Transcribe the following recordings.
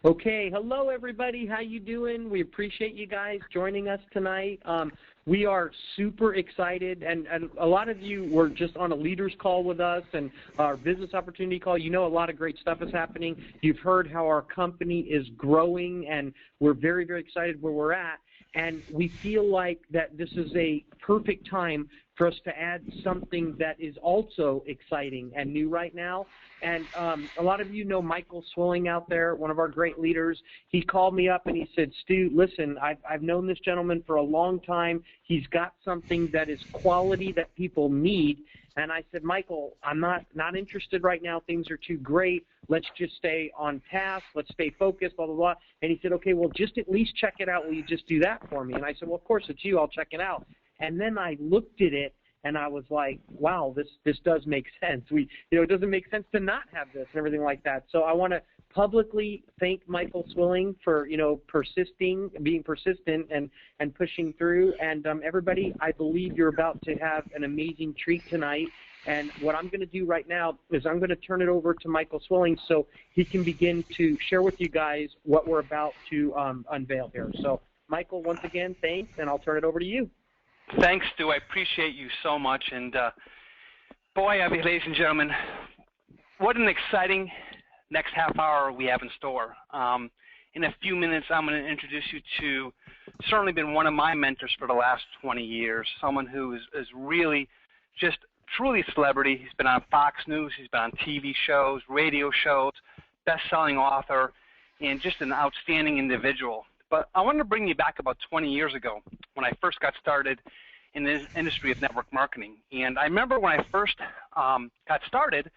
Okay, hello everybody. How you doing? We appreciate you guys joining us tonight. We are super excited, and a lot of you were just on a leaders call with us and our business opportunity call. You know a lot of great stuff is happening. You've heard how our company is growing, and we're very, very excited where we're at. And we feel like that this is a perfect time for us to add something that is also exciting and new right now. And a lot of you know Michael Swilling out there, one of our great leaders. He called me up and he said, Stu, listen, I've known this gentleman for a long time. He's got something that is quality that people need. And I said, Michael, I'm not interested right now. Things are too great. Let's just stay on task. Let's stay focused, blah, blah, blah. And he said, okay, well, just at least check it out. Will you just do that for me? And I said, well, of course, it's you. I'll check it out. And then I looked at it, and I was like, wow, this does make sense. It doesn't make sense to not have this and everything like that. So I want to publicly thank Michael Swilling for, being persistent and pushing through. And everybody, I believe you're about to have an amazing treat tonight. And what I'm going to do right now is I'm going to turn it over to Michael Swilling so he can begin to share with you guys what we're about to unveil here. So, Michael, once again, thanks, and I'll turn it over to you. Thanks, Stu. I appreciate you so much. And boy, ladies and gentlemen, what an exciting next half hour we have in store. In a few minutes, I'm going to introduce you to certainly been one of my mentors for the last 20 years, someone who is really just truly a celebrity. He's been on Fox News. He's been on TV shows, radio shows, best-selling author, and just an outstanding individual. But I wanted to bring you back about 20 years ago when I first got started in the industry of network marketing. And I remember when I first got started,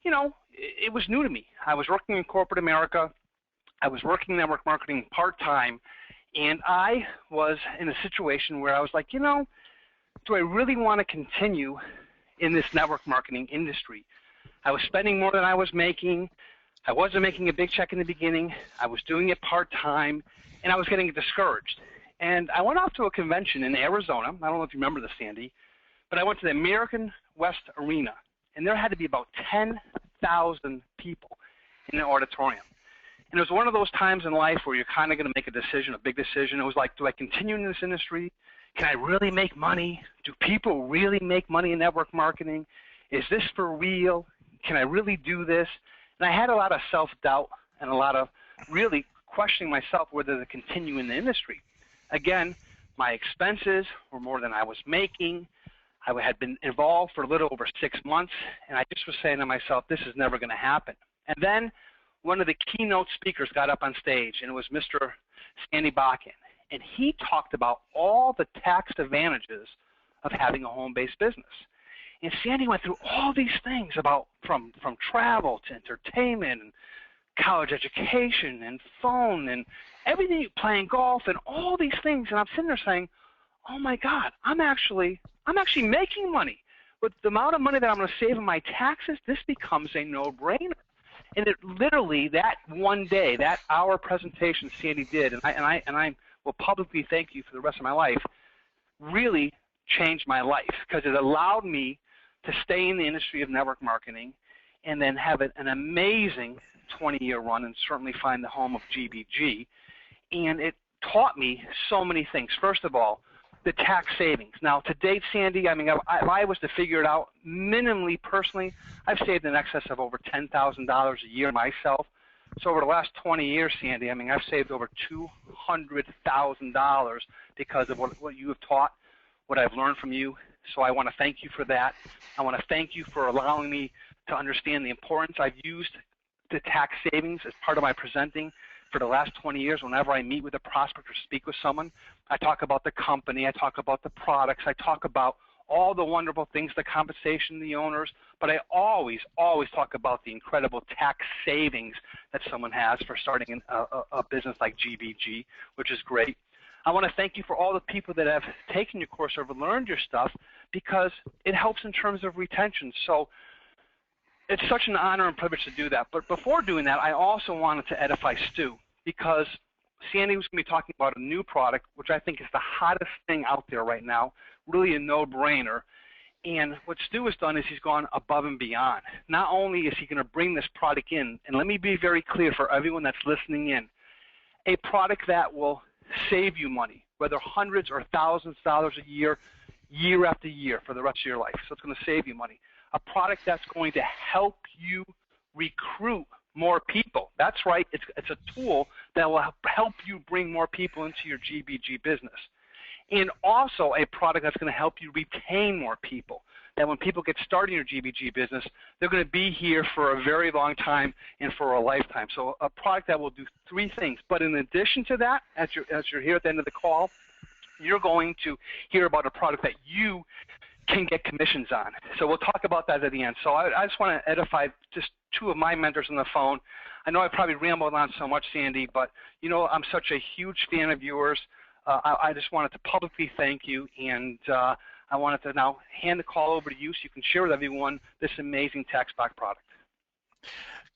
it was new to me. I was working in corporate America. I was working network marketing part-time, and I was in a situation where I was like, do I really want to continue in this network marketing industry? I was spending more than I was making. I wasn't making a big check in the beginning. I was doing it part-time, and I was getting discouraged. And I went off to a convention in Arizona. I don't know if you remember this, Sandy, but I went to the American West Arena, and there had to be about 10,000 people in the auditorium. And it was one of those times in life where you're kind of going to make a decision, a big decision. It was like, do I continue in this industry? Can I really make money? Do people really make money in network marketing? Is this for real? Can I really do this? And I had a lot of self-doubt and a lot of really questioning myself whether to continue in the industry. Again, my expenses were more than I was making. I had been involved for a little over 6 months, and I just was saying to myself, this is never going to happen. And then one of the keynote speakers got up on stage, and it was Mr. Sandy Botkin. And he talked about all the tax advantages of having a home-based business. And Sandy went through all these things about from travel to entertainment and college education and phone and everything, playing golf and all these things. And I'm sitting there saying, oh my God, I'm actually making money. With the amount of money that I'm going to save in my taxes, this becomes a no-brainer. And it literally, that one day, that hour presentation Sandy did, and I will publicly thank you for the rest of my life, really changed my life because it allowed me to stay in the industry of network marketing and then have an amazing 20-year run and certainly find the home of GBG. And it taught me so many things. First of all, the tax savings. Now, to date, Sandy, if I was to figure it out minimally personally, I've saved in excess of over $10,000 a year myself. So over the last 20 years, Sandy, I've saved over $200,000 because of what you have taught, what I've learned from you. So I want to thank you for that. I want to thank you for allowing me to understand the importance. I've used the tax savings as part of my presenting for the last 20 years. Whenever I meet with a prospect or speak with someone, I talk about the company, I talk about the products, I talk about all the wonderful things, the compensation, the owners, but I always talk about the incredible tax savings that someone has for starting a business like GBG, which is great. I want to thank you for all the people that have taken your course or learned your stuff because it helps in terms of retention. So it's such an honor and privilege to do that. But before doing that, I also wanted to edify Stu because Sandy was going to be talking about a new product, which I think is the hottest thing out there right now, really a no-brainer. And what Stu has done is he's gone above and beyond. Not only is he going to bring this product in, and let me be very clear for everyone that's listening in, a product that will save you money, whether hundreds or thousands of dollars a year, year after year for the rest of your life. So it's going to save you money. A product that's going to help you recruit more people. That's right. It's a tool that will help you bring more people into your GBG business. And also a product that's going to help you retain more people. That when people get started in your GBG business, they're going to be here for a very long time and for a lifetime. So a product that will do three things. But in addition to that, as you're here at the end of the call, you're going to hear about a product that you can get commissions on. So we'll talk about that at the end. So I just want to edify just two of my mentors on the phone. I know I probably rambled on so much, Sandy, but you know I'm such a huge fan of yours. I just wanted to publicly thank you, and I wanted to now hand the call over to you so you can share with everyone this amazing TaxBot product.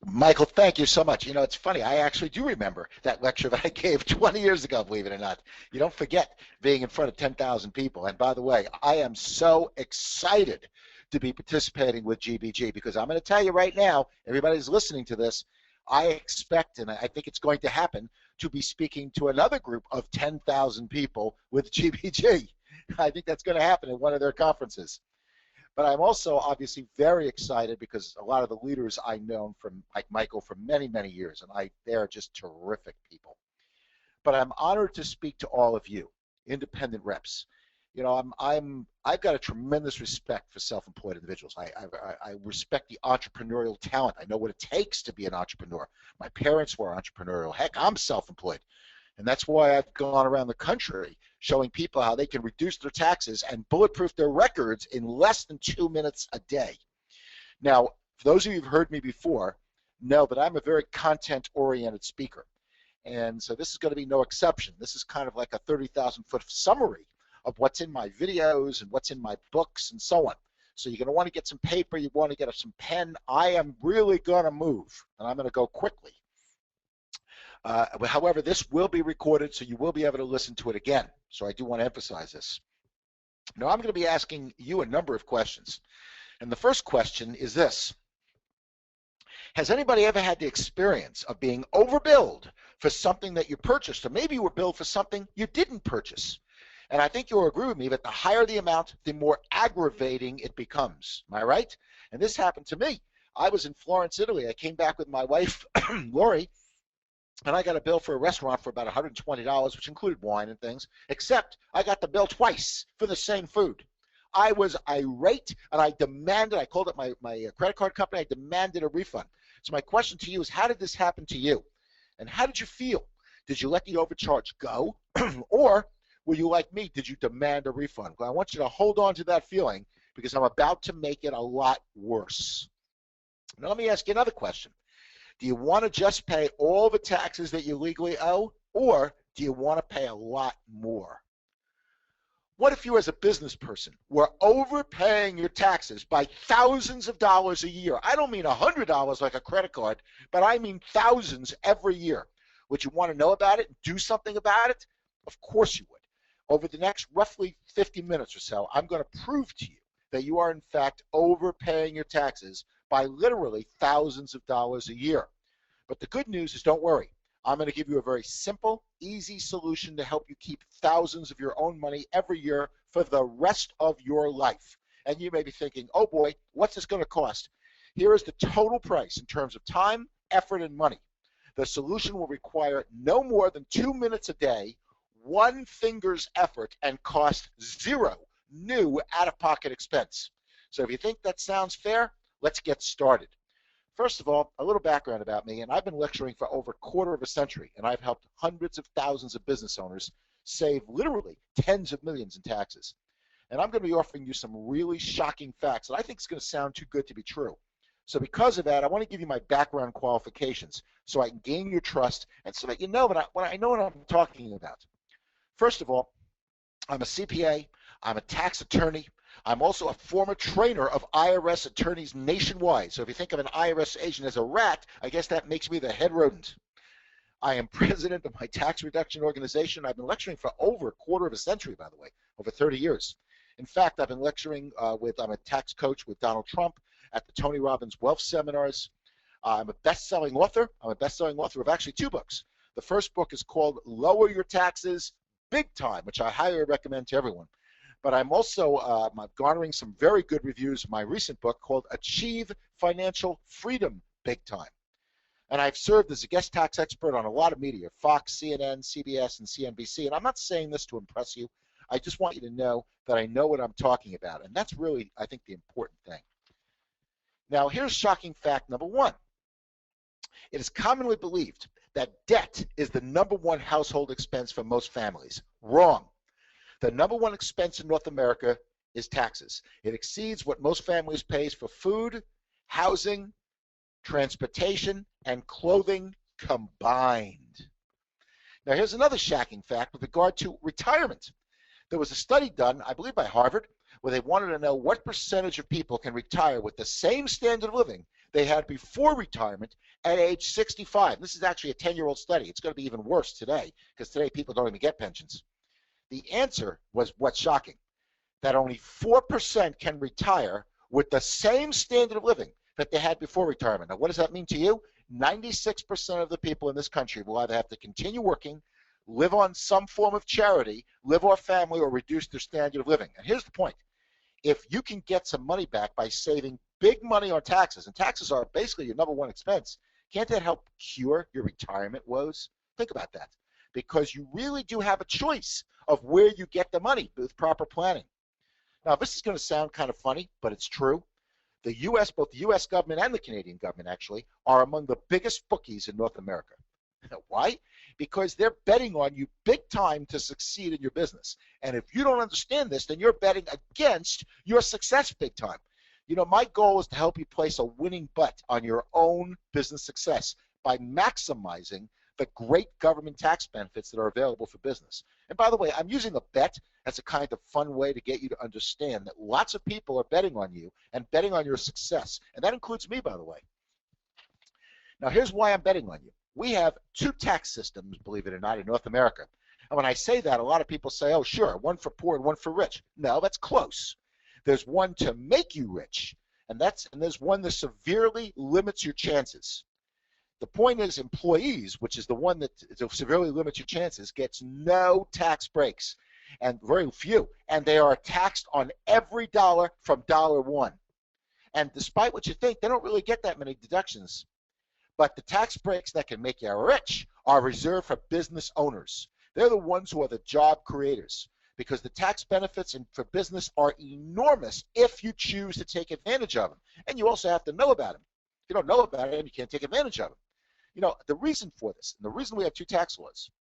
Michael, thank you so much. You know, it's funny. I actually do remember that lecture that I gave 20 years ago, believe it or not. You don't forget being in front of 10,000 people. And by the way, I am so excited to be participating with GBG because I'm going to tell you right now, everybody's listening to this, I expect, and I think it's going to happen, to be speaking to another group of 10,000 people with GBG. I think that's going to happen at one of their conferences. But I'm also obviously very excited because a lot of the leaders I've known from like Michael for many, many years, and they're just terrific people. But I'm honored to speak to all of you, independent reps. You know, I've got a tremendous respect for self-employed individuals. I respect the entrepreneurial talent. I know what it takes to be an entrepreneur. My parents were entrepreneurial. Heck, I'm self-employed. And that's why I've gone around the country showing people how they can reduce their taxes and bulletproof their records in less than 2 minutes a day. Now, for those of you who've heard me before, know that I'm a very content-oriented speaker. And so this is going to be no exception. This is kind of like a 30,000-foot summary of what's in my videos and what's in my books and so on. So you're going to want to get some paper, you want to get some pen. I am really going to move, and I'm going to go quickly. However, this will be recorded, so you will be able to listen to it again. So I do want to emphasize this. Now, I'm going to be asking you a number of questions. And the first question is this. Has anybody ever had the experience of being overbilled for something that you purchased, or maybe you were billed for something you didn't purchase? And I think you'll agree with me that the higher the amount, the more aggravating it becomes. Am I right? And this happened to me. I was in Florence, Italy. I came back with my wife, Lori, and I got a bill for a restaurant for about $120, which included wine and things, except I got the bill twice for the same food. I was irate, and I demanded, I called up my credit card company, I demanded a refund. So my question to you is, how did this happen to you? And how did you feel? Did you let the overcharge go? Or were you like me? Did you demand a refund? Well, I want you to hold on to that feeling because I'm about to make it a lot worse. Now let me ask you another question. Do you want to just pay all the taxes that you legally owe, or do you want to pay a lot more? What if you as a business person were overpaying your taxes by thousands of dollars a year? I don't mean $100 like a credit card, but I mean thousands every year. Would you want to know about it and do something about it? Of course you would. Over the next roughly 50 minutes or so, I'm going to prove to you that you are in fact overpaying your taxes by literally thousands of dollars a year. But the good news is, don't worry. I'm going to give you a very simple, easy solution to help you keep thousands of your own money every year for the rest of your life. And you may be thinking, oh boy, what's this going to cost? Here is the total price in terms of time, effort, and money. The solution will require no more than 2 minutes a day, one finger's effort, and cost zero new out-of-pocket expense. So if you think that sounds fair, let's get started. First of all, a little background about me, and I've been lecturing for over a quarter of a century, and I've helped hundreds of thousands of business owners save literally tens of millions in taxes. And I'm going to be offering you some really shocking facts that I think is going to sound too good to be true. So because of that, I want to give you my background qualifications so I can gain your trust and so that you know what I know what I'm talking about. First of all, I'm a CPA, I'm a tax attorney, I'm also a former trainer of IRS attorneys nationwide. So if you think of an IRS agent as a rat, I guess that makes me the head rodent. I am president of my tax reduction organization. I've been lecturing for over a quarter of a century, by the way, over 30 years. In fact, I've been lecturing I'm a tax coach with Donald Trump at the Tony Robbins Wealth Seminars. I'm a best-selling author. I'm a best-selling author of actually 2 books. The first book is called Lower Your Taxes Big Time, which I highly recommend to everyone. But I'm also garnering some very good reviews of my recent book called Achieve Financial Freedom Big Time. And I've served as a guest tax expert on a lot of media, Fox, CNN, CBS, and CNBC. And I'm not saying this to impress you. I just want you to know that I know what I'm talking about. And that's really, I think, the important thing. Now, here's shocking fact number 1. It is commonly believed that debt is the #1 household expense for most families. Wrong. The #1 expense in North America is taxes. It exceeds what most families pay for food, housing, transportation, and clothing combined. Now, here's another shocking fact with regard to retirement. There was a study done, I believe by Harvard, where they wanted to know what percentage of people can retire with the same standard of living they had before retirement at age 65. This is actually a 10-year-old study. It's going to be even worse today, because today people don't even get pensions. The answer was what's shocking, that only 4% can retire with the same standard of living that they had before retirement. Now, what does that mean to you? 96% of the people in this country will either have to continue working, live on some form of charity, live off family, or reduce their standard of living. And here's the point. If you can get some money back by saving big money on taxes, and taxes are basically your #1 expense, can't that help cure your retirement woes? Think about that. Because you really do have a choice of where you get the money with proper planning. Now, this is going to sound kind of funny, but it's true. The U.S., both the U.S. government and the Canadian government actually, are among the biggest bookies in North America. Why? Because they're betting on you big time to succeed in your business. And if you don't understand this, then you're betting against your success big time. You know, my goal is to help you place a winning bet on your own business success by maximizing the great government tax benefits that are available for business. And by the way, I'm using a bet as a kind of fun way to get you to understand that lots of people are betting on you and betting on your success. And that includes me, by the way. Now, here's why I'm betting on you. We have 2 tax systems, believe it or not, in North America. And when I say that, a lot of people say, oh, sure, one for poor and one for rich. No, that's close. There's one to make you rich, and there's one that severely limits your chances. The point is, employees, which is the one that severely limits your chances, gets no tax breaks, and very few, and they are taxed on every dollar from $1. And despite what you think, they don't really get that many deductions. But the tax breaks that can make you rich are reserved for business owners. They're the ones who are the job creators, because the tax benefits for business are enormous if you choose to take advantage of them. And you also have to know about them. If you don't know about them, you can't take advantage of them. You know, the reason for this, and the reason we have 2 tax laws,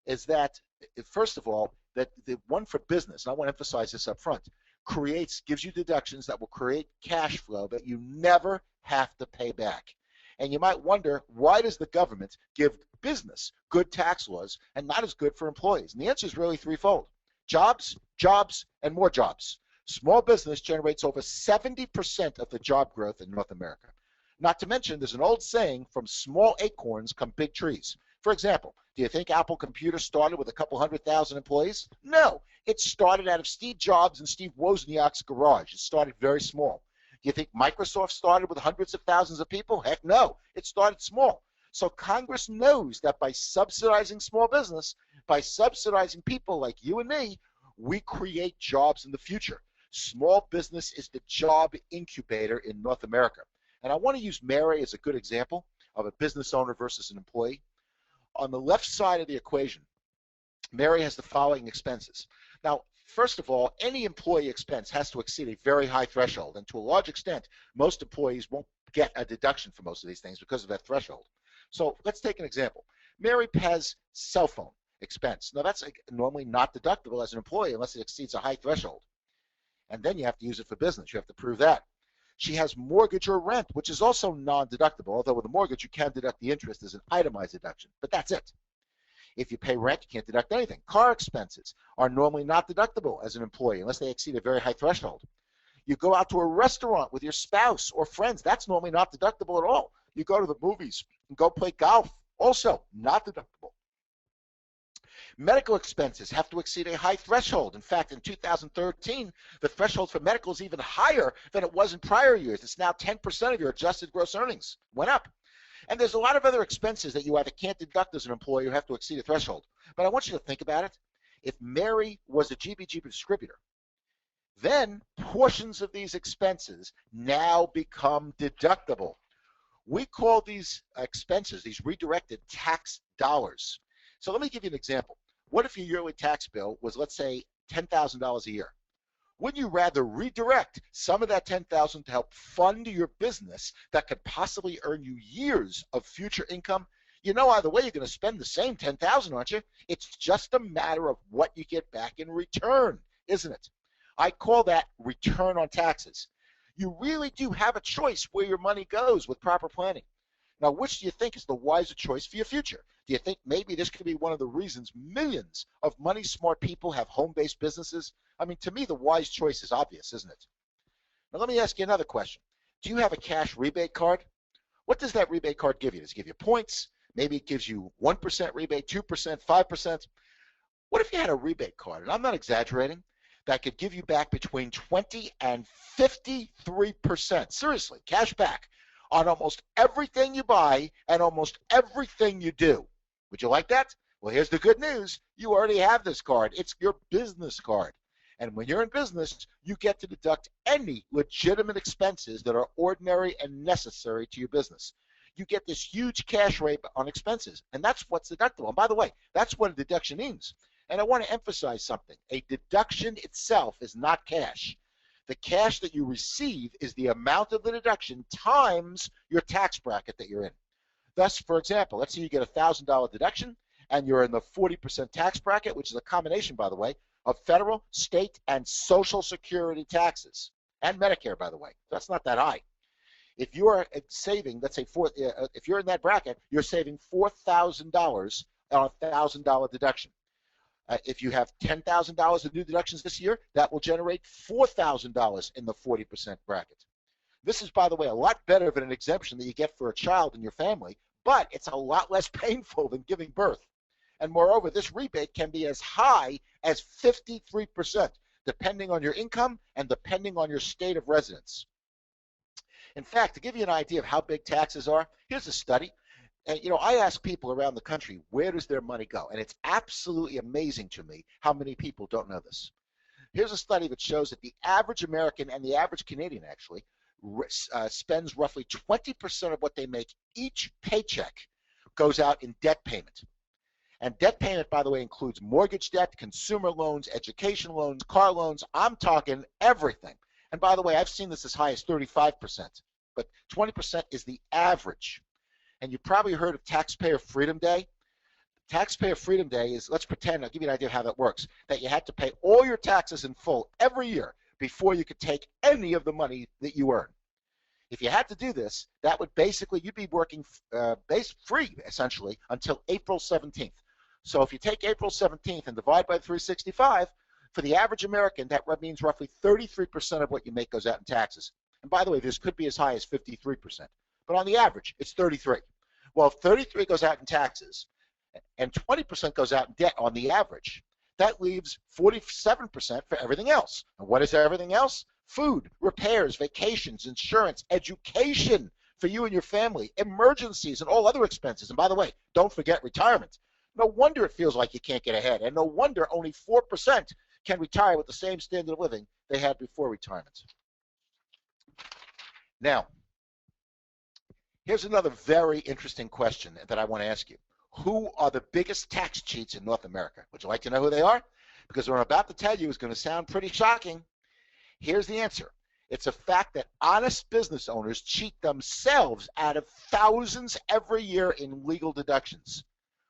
is that, first of all, that the one for business, and I want to emphasize this up front, gives you deductions that will create cash flow that you never have to pay back. And you might wonder, why does the government give business good tax laws and not as good for employees? And the answer is really threefold. Jobs, jobs, and more jobs. Small business generates over 70% of the job growth in North America. Not to mention, there's an old saying, from small acorns come big trees. For example, do you think Apple Computer started with a couple 100,000 employees? No. It started out of Steve Jobs and Steve Wozniak's garage. It started very small. Do you think Microsoft started with hundreds of thousands of people? Heck no. It started small. So Congress knows that by subsidizing small business, by subsidizing people like you and me, we create jobs in the future. Small business is the job incubator in North America. And I want to use Mary as a good example of a business owner versus an employee. On the left side of the equation, Mary has the following expenses. Now, first of all, any employee expense has to exceed a very high threshold. And to a large extent, most employees won't get a deduction for most of these things because of that threshold. So let's take an example. Mary has cell phone expense. Now, that's normally not deductible as an employee unless it exceeds a high threshold. And then you have to use it for business. You have to prove that. She has mortgage or rent, which is also non-deductible, although with a mortgage you can deduct the interest as an itemized deduction, but that's it. If you pay rent, you can't deduct anything. Car expenses are normally not deductible as an employee unless they exceed a very high threshold. You go out to a restaurant with your spouse or friends, that's normally not deductible at all. You go to the movies and go play golf, also not deductible. Medical expenses have to exceed a high threshold. In fact, in 2013, the threshold for medical is even higher than it was in prior years. It's now 10% of your adjusted gross earnings. Went up. And there's a lot of other expenses that you either can't deduct as an employee or have to exceed a threshold. But I want you to think about it. If Mary was a GBG distributor, then portions of these expenses now become deductible. We call these expenses, these redirected tax dollars. So let me give you an example. What if your yearly tax bill was, let's say, $10,000 a year? Wouldn't you rather redirect some of that $10,000 to help fund your business that could possibly earn you years of future income? You know either way you're going to spend the same $10,000, aren't you? It's just a matter of what you get back in return, isn't it? I call that return on taxes. You really do have a choice where your money goes with proper planning. Now, which do you think is the wiser choice for your future? Do you think maybe this could be one of the reasons millions of money-smart people have home-based businesses? I mean, to me, the wise choice is obvious, isn't it? Now, let me ask you another question. Do you have a cash rebate card? What does that rebate card give you? Does it give you points? Maybe it gives you 1% rebate, 2%, 5%. What if you had a rebate card, and I'm not exaggerating, that could give you back between 20 and 53%, seriously, cash back, on almost everything you buy and almost everything you do? Would you like that? Well, here's the good news. You already have this card. It's your business card. And when you're in business, you get to deduct any legitimate expenses that are ordinary and necessary to your business. You get this huge cash rate on expenses, and that's what's deductible. And by the way, that's what a deduction means. And I want to emphasize something. A deduction itself is not cash. The cash that you receive is the amount of the deduction times your tax bracket that you're in. Thus, for example, let's say you get a $1,000 deduction and you're in the 40% tax bracket, which is a combination, by the way, of federal, state, and Social Security taxes, and Medicare, by the way. That's not that high. If you are saving, let's say, if you're in that bracket, you're saving $4,000 on a $1,000 deduction. If you have $10,000 of new deductions this year, that will generate $4,000 in the 40% bracket. This is, by the way, a lot better than an exemption that you get for a child in your family, but it's a lot less painful than giving birth. And moreover, this rebate can be as high as 53%, depending on your income and depending on your state of residence. In fact, to give you an idea of how big taxes are, here's a study. And, you know, I ask people around the country, where does their money go? And it's absolutely amazing to me how many people don't know this. Here's a study that shows that the average American and the average Canadian actually spends roughly 20% of what they make each paycheck goes out in debt payment. And debt payment, by the way, includes mortgage debt, consumer loans, education loans, car loans. I'm talking everything. And by the way, I've seen this as high as 35%, but 20% is the average. And you probably heard of Taxpayer Freedom Day. Taxpayer Freedom Day is, let's pretend, I'll give you an idea of how that works, that you had to pay all your taxes in full every year before you could take any of the money that you earn. If you had to do this, that would basically, you'd be working free, essentially, until April 17th. So if you take April 17th and divide by 365, for the average American, that means roughly 33% of what you make goes out in taxes. And by the way, this could be as high as 53%. But on the average, it's 33. Well, if 33 goes out in taxes and 20% goes out in debt on the average, that leaves 47% for everything else. And what is everything else? Food, repairs, vacations, insurance, education for you and your family, emergencies, and all other expenses. And by the way, don't forget retirement. No wonder it feels like you can't get ahead, and no wonder only 4% can retire with the same standard of living they had before retirement. Now, here's another very interesting question that I want to ask you. Who are the biggest tax cheats in North America? Would you like to know who they are? Because what I'm about to tell you is going to sound pretty shocking. Here's the answer. It's a fact that honest business owners cheat themselves out of thousands every year in legal deductions.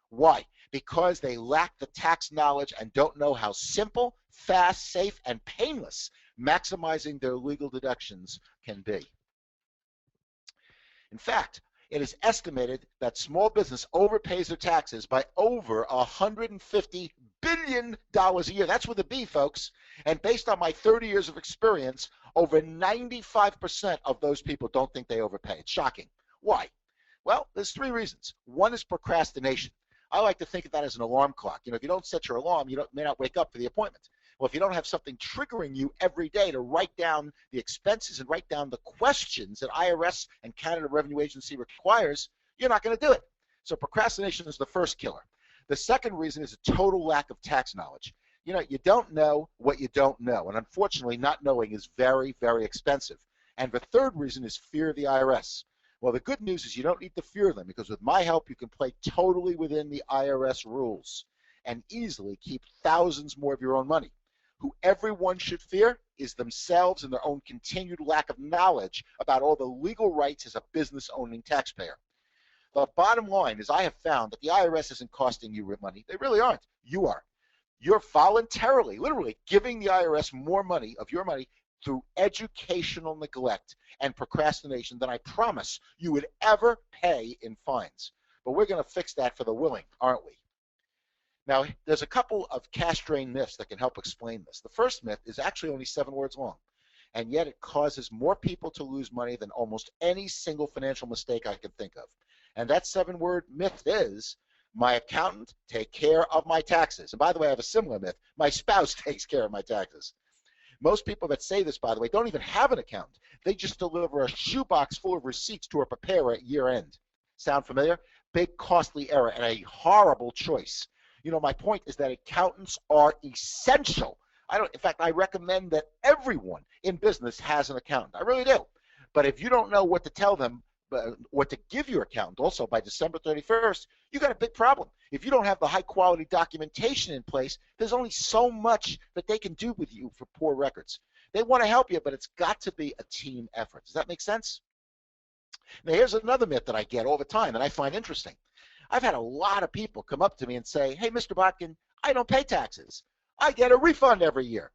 Why? Because they lack the tax knowledge and don't know how simple, fast, safe, and painless maximizing their legal deductions can be. In fact, it is estimated that small business overpays their taxes by over $150 billion a year. That's with a B, folks. And based on my 30 years of experience, over 95% of those people don't think they overpay. It's shocking. Why? Well, there's three reasons. One is procrastination. I like to think of that as an alarm clock. You know, if you don't set your alarm, you may not wake up for the appointment. Well, if you don't have something triggering you every day to write down the expenses and write down the questions that IRS and Canada Revenue Agency requires, you're not going to do it. So procrastination is the first killer. The second reason is a total lack of tax knowledge. You know, you don't know what you don't know, and unfortunately, not knowing is very, very expensive. And the third reason is fear of the IRS. Well, the good news is you don't need to fear them, because with my help, you can play totally within the IRS rules and easily keep thousands more of your own money. Who everyone should fear is themselves and their own continued lack of knowledge about all the legal rights as a business-owning taxpayer. The bottom line is I have found that the IRS isn't costing you money. They really aren't. You are. You're voluntarily, literally, giving the IRS more money of your money through educational neglect and procrastination than I promise you would ever pay in fines. But we're going to fix that for the willing, aren't we? Now, there's a couple of cash drain myths that can help explain this. The first myth is actually only 7 words long, and yet it causes more people to lose money than almost any single financial mistake I can think of. And that 7-word myth is, my accountant take care of my taxes. And by the way, I have a similar myth. My spouse takes care of my taxes. Most people that say this, by the way, don't even have an accountant. They just deliver a shoebox full of receipts to a preparer at year end. Sound familiar? Big, costly error and a horrible choice. You know, my point is that accountants are essential. In fact, I recommend that everyone in business has an accountant. I really do. But if you don't know what to tell them, what to give your accountant also by December 31st, you got a big problem. If you don't have the high quality documentation in place, there's only so much that they can do with you for poor records. They want to help you, but it's got to be a team effort. Does that make sense? Now, here's another myth that I get all the time that I find interesting. I've had a lot of people come up to me and say, hey, Mr. Botkin, I don't pay taxes. I get a refund every year.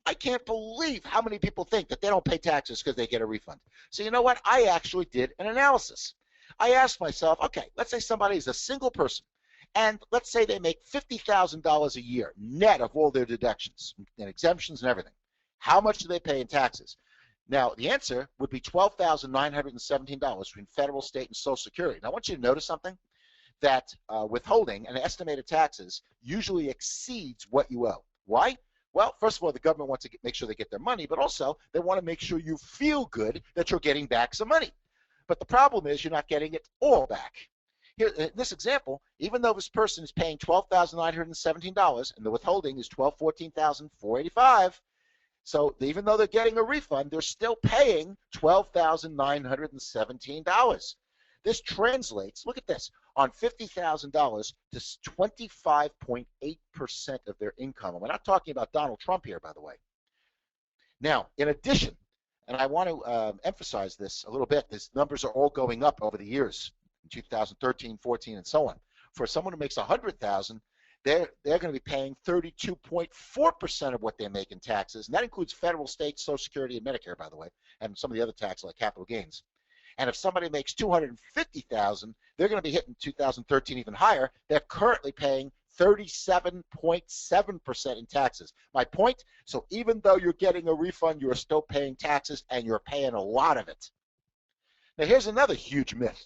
I can't believe how many people think that they don't pay taxes because they get a refund. So you know what? I actually did an analysis. I asked myself, okay, let's say somebody is a single person, and let's say they make $50,000 a year net of all their deductions and exemptions and everything. How much do they pay in taxes? Now, the answer would be $12,917 between federal, state, and Social Security. Now, I want you to notice something, that withholding and estimated taxes usually exceeds what you owe. Why? Well, first of all, the government wants to make sure they get their money, but also they want to make sure you feel good that you're getting back some money. But the problem is you're not getting it all back. Here, in this example, even though this person is paying $12,917 and the withholding is $14,485, so even though they're getting a refund, they're still paying $12,917. This translates, look at this, on $50,000 to 25.8% of their income. And we're not talking about Donald Trump here, by the way. Now, in addition, and I want to emphasize this a little bit, these numbers are all going up over the years, in 2013, 14, and so on. For someone who makes $100,000, they're going to be paying 32.4% of what they make in taxes, and that includes federal, state, Social Security, and Medicare, by the way, and some of the other taxes like capital gains. And if somebody makes $250,000, they're going to be hitting 2013 even higher. They're currently paying 37.7% in taxes. My point, so even though you're getting a refund, you're still paying taxes, and you're paying a lot of it. Now, here's another huge myth.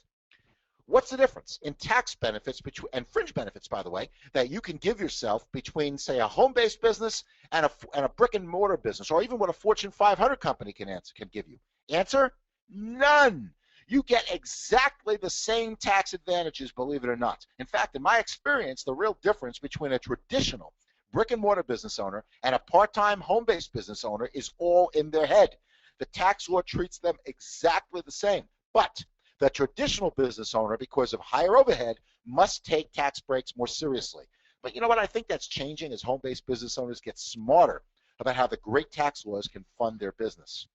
What's the difference in tax benefits and fringe benefits, by the way, that you can give yourself between, say, a home-based business and a brick-and-mortar business, or even what a Fortune 500 company can give you? Answer, none. You get exactly the same tax advantages, believe it or not. In fact, in my experience, the real difference between a traditional brick-and-mortar business owner and a part-time home-based business owner is all in their head. The tax law treats them exactly the same, but the traditional business owner, because of higher overhead, must take tax breaks more seriously. But you know what? I think that's changing as home-based business owners get smarter about how the great tax laws can fund their business.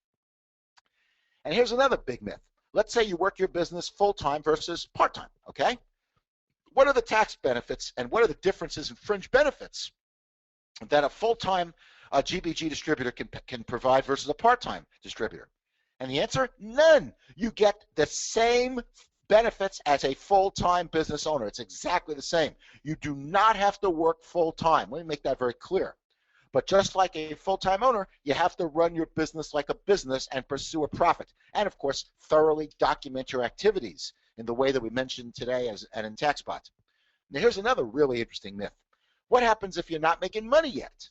And here's another big myth. Let's say you work your business full-time versus part-time, okay? What are the tax benefits and what are the differences in fringe benefits that a full-time GBG distributor can provide versus a part-time distributor? And the answer, none. You get the same benefits as a full-time business owner. It's exactly the same. You do not have to work full-time. Let me make that very clear. But just like a full-time owner, you have to run your business like a business and pursue a profit. And, of course, thoroughly document your activities in the way that we mentioned today and in TaxBot. Now, here's another really interesting myth. What happens if you're not making money yet?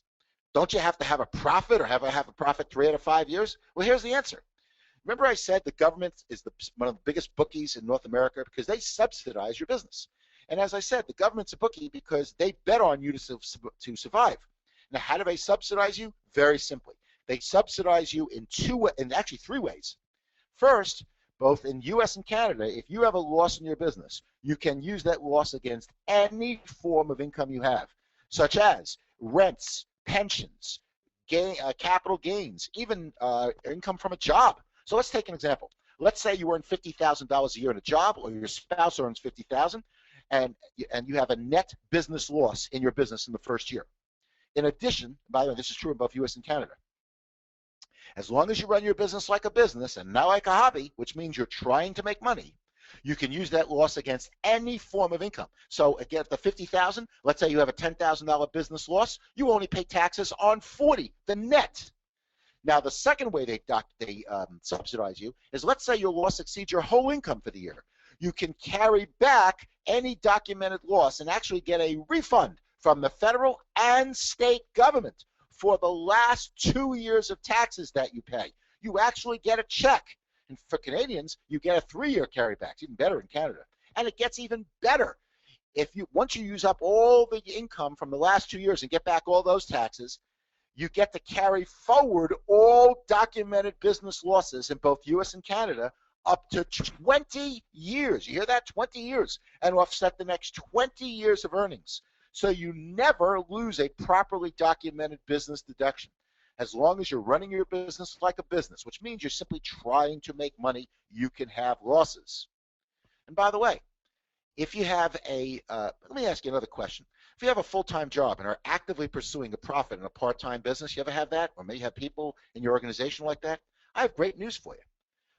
Don't you have to have a profit or have a profit 3 out of 5 years? Well, here's the answer. Remember I said the government is one of the biggest bookies in North America because they subsidize your business. And as I said, the government's a bookie because they bet on you to survive. Now, how do they subsidize you? Very simply. They subsidize you in actually 3 ways. First, both in U.S. and Canada, if you have a loss in your business, you can use that loss against any form of income you have, such as rents, pensions, capital gains, even income from a job. So let's take an example. Let's say you earn $50,000 a year in a job, or your spouse earns $50,000, and you have a net business loss in your business in the first year. In addition, by the way, this is true in both U.S. and Canada. As long as you run your business like a business and not like a hobby, which means you're trying to make money, you can use that loss against any form of income. So again, the $50,000, let's say you have a $10,000 business loss, you only pay taxes on $40,000, the net. Now, the second way they subsidize you is, let's say your loss exceeds your whole income for the year. You can carry back any documented loss and actually get a refund from the federal and state government for the last 2 years of taxes that you pay. You actually get a check. And for Canadians, you get a 3-year carryback. It's even better in Canada. And it gets even better. Once you use up all the income from the last 2 years and get back all those taxes, you get to carry forward all documented business losses in both U.S. and Canada up to 20 years. You hear that? 20 years. And offset the next 20 years of earnings. So you never lose a properly documented business deduction. As long as you're running your business like a business, which means you're simply trying to make money, you can have losses. And by the way, if you have let me ask you another question. If you have a full-time job and are actively pursuing a profit in a part-time business, you ever have that? Or maybe you have people in your organization like that? I have great news for you.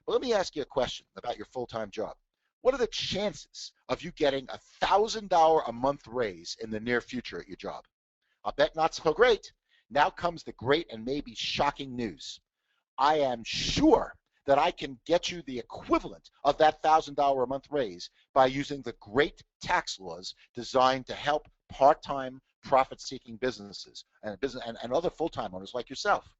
But let me ask you a question about your full-time job. What are the chances of you getting a $1,000 a month raise in the near future at your job? I'll bet not so great. Now comes the great and maybe shocking news. I am sure that I can get you the equivalent of that $1,000 a month raise by using the great tax laws designed to help part-time profit-seeking businesses and other full-time owners like yourself.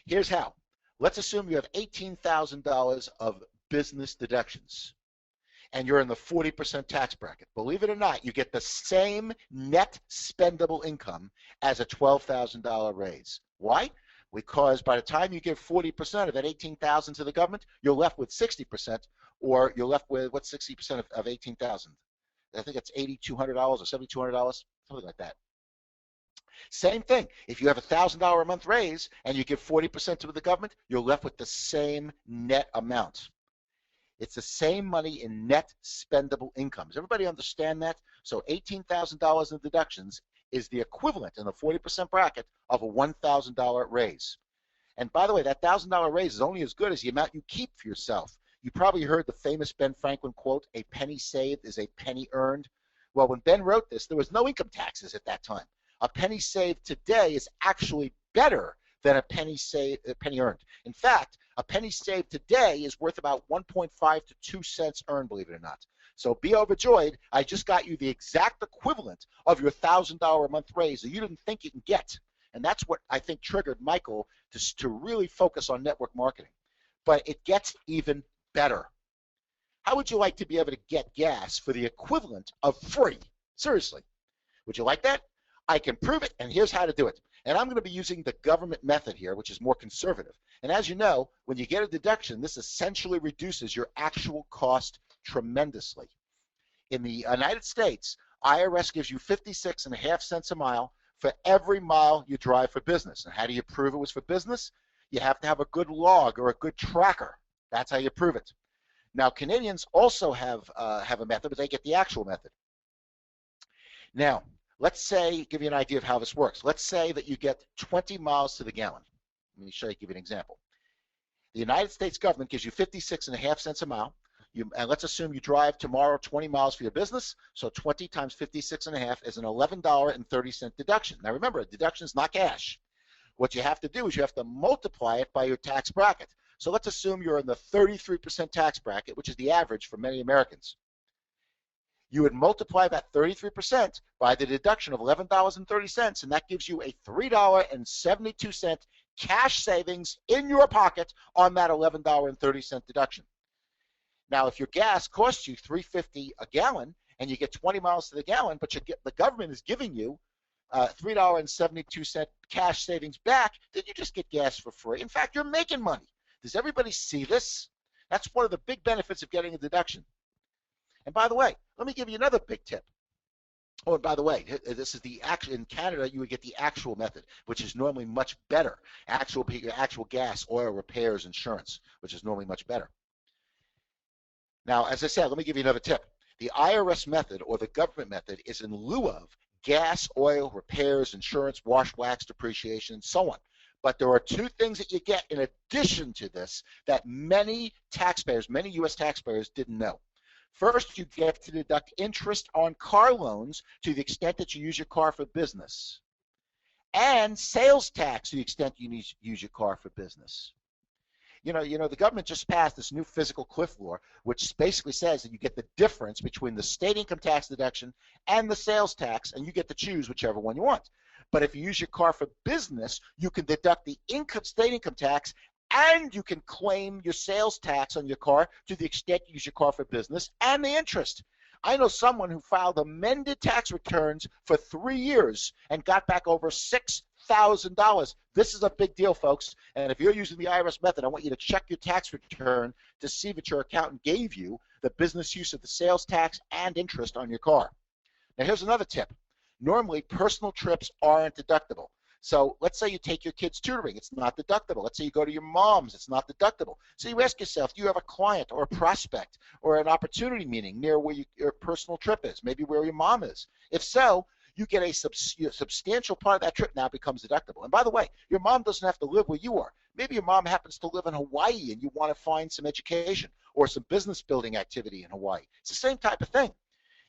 Here's how. Let's assume you have $18,000 of business deductions and you're in the 40% tax bracket. Believe it or not, you get the same net spendable income as a $12,000 raise. Why? Because by the time you give 40% of that $18,000 to the government, you're left with 60%, or you're left with, what's 60% of $18,000? I think it's $8,200 or $7,200, something like that. Same thing. If you have a $1,000 a month raise and you give 40% to the government, you're left with the same net amount. It's the same money in net spendable income. Does everybody understand that? So $18,000 in deductions is the equivalent in the 40% bracket of a $1,000 raise. And by the way, that $1,000 raise is only as good as the amount you keep for yourself. You probably heard the famous Ben Franklin quote, "A penny saved is a penny earned." Well, when Ben wrote this, there was no income taxes at that time. A penny saved today is actually better than a penny earned. In fact, a penny saved today is worth about 1.5 to 2 cents earned, believe it or not. So be overjoyed. I just got you the exact equivalent of your $1,000 a month raise that you didn't think you can get. And that's what I think triggered Michael to really focus on network marketing. But it gets even better. How would you like to be able to get gas for the equivalent of free? Seriously. Would you like that? I can prove it, and here's how to do it. And I'm going to be using the government method here, which is more conservative. And as you know, when you get a deduction, this essentially reduces your actual cost tremendously. In the United States, IRS gives you 56.5 cents a mile for every mile you drive for business. And how do you prove it was for business? You have to have a good log or a good tracker. That's how you prove it. Now, Canadians also have a method, but they get the actual method. Now, let's say, give you an idea of how this works. Let's say that you get 20 miles to the gallon. Let me give you an example. The United States government gives you 56.5 cents a mile. And let's assume you drive tomorrow 20 miles for your business. So 20 times 56.5 is an $11.30 deduction. Now remember, a deduction is not cash. What you have to do is you have to multiply it by your tax bracket. So let's assume you're in the 33% tax bracket, which is the average for many Americans. you would multiply that 33% by the deduction of $11.30, and that gives you a $3.72 cash savings in your pocket on that $11.30 deduction. Now, if your gas costs you $3.50 a gallon and you get 20 miles to the gallon, but the government is giving you $3.72 cash savings back, then you just get gas for free. In fact, you're making money. Does everybody see this? That's one of the big benefits of getting a deduction. And by the way, let me give you another big tip. Oh, and by the way, this is the actual, in Canada, you would get the actual method, which is normally much better. Actual gas, oil, repairs, insurance, which is normally much better. Now, as I said, let me give you another tip. The IRS method or the government method is in lieu of gas, oil, repairs, insurance, wash, wax, depreciation, and so on. But there are two things that you get in addition to this that many taxpayers, many U.S. taxpayers didn't know. First, you get to deduct interest on car loans to the extent that you use your car for business, and sales tax to the extent you need to use your car for business. You know, the government just passed this new physical cliff law, which basically says that you get the difference between the state income tax deduction and the sales tax, and you get to choose whichever one you want. But if you use your car for business, you can deduct the state income tax, and you can claim your sales tax on your car to the extent you use your car for business, and the interest. I know someone who filed amended tax returns for 3 years and got back over $6,000. This is a big deal, folks. And if you're using the IRS method, I want you to check your tax return to see that your accountant gave you the business use of the sales tax and interest on your car. Now, here's another tip. Normally, personal trips aren't deductible. So let's say you take your kids tutoring, it's not deductible. Let's say you go to your mom's, it's not deductible. So you ask yourself, do you have a client or a prospect or an opportunity meeting near where your personal trip is, maybe where your mom is? If so, you get a substantial part of that trip now becomes deductible. And by the way, your mom doesn't have to live where you are. Maybe your mom happens to live in Hawaii and you want to find some education or some business building activity in Hawaii. It's the same type of thing.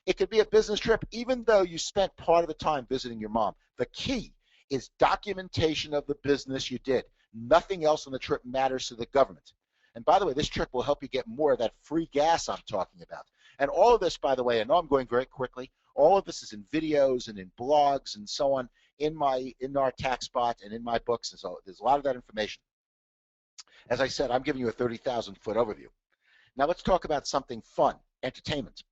It could be a business trip even though you spent part of the time visiting your mom. The key is documentation of the business you did. Nothing else on the trip matters to the government. And by the way, this trip will help you get more of that free gas I'm talking about. And all of this, by the way, I know I'm going very quickly, all of this is in videos and in blogs and so on in our TaxBot and in my books. And so there's a lot of that information. As I said, I'm giving you a 30,000-foot overview. Now let's talk about something fun, entertainment.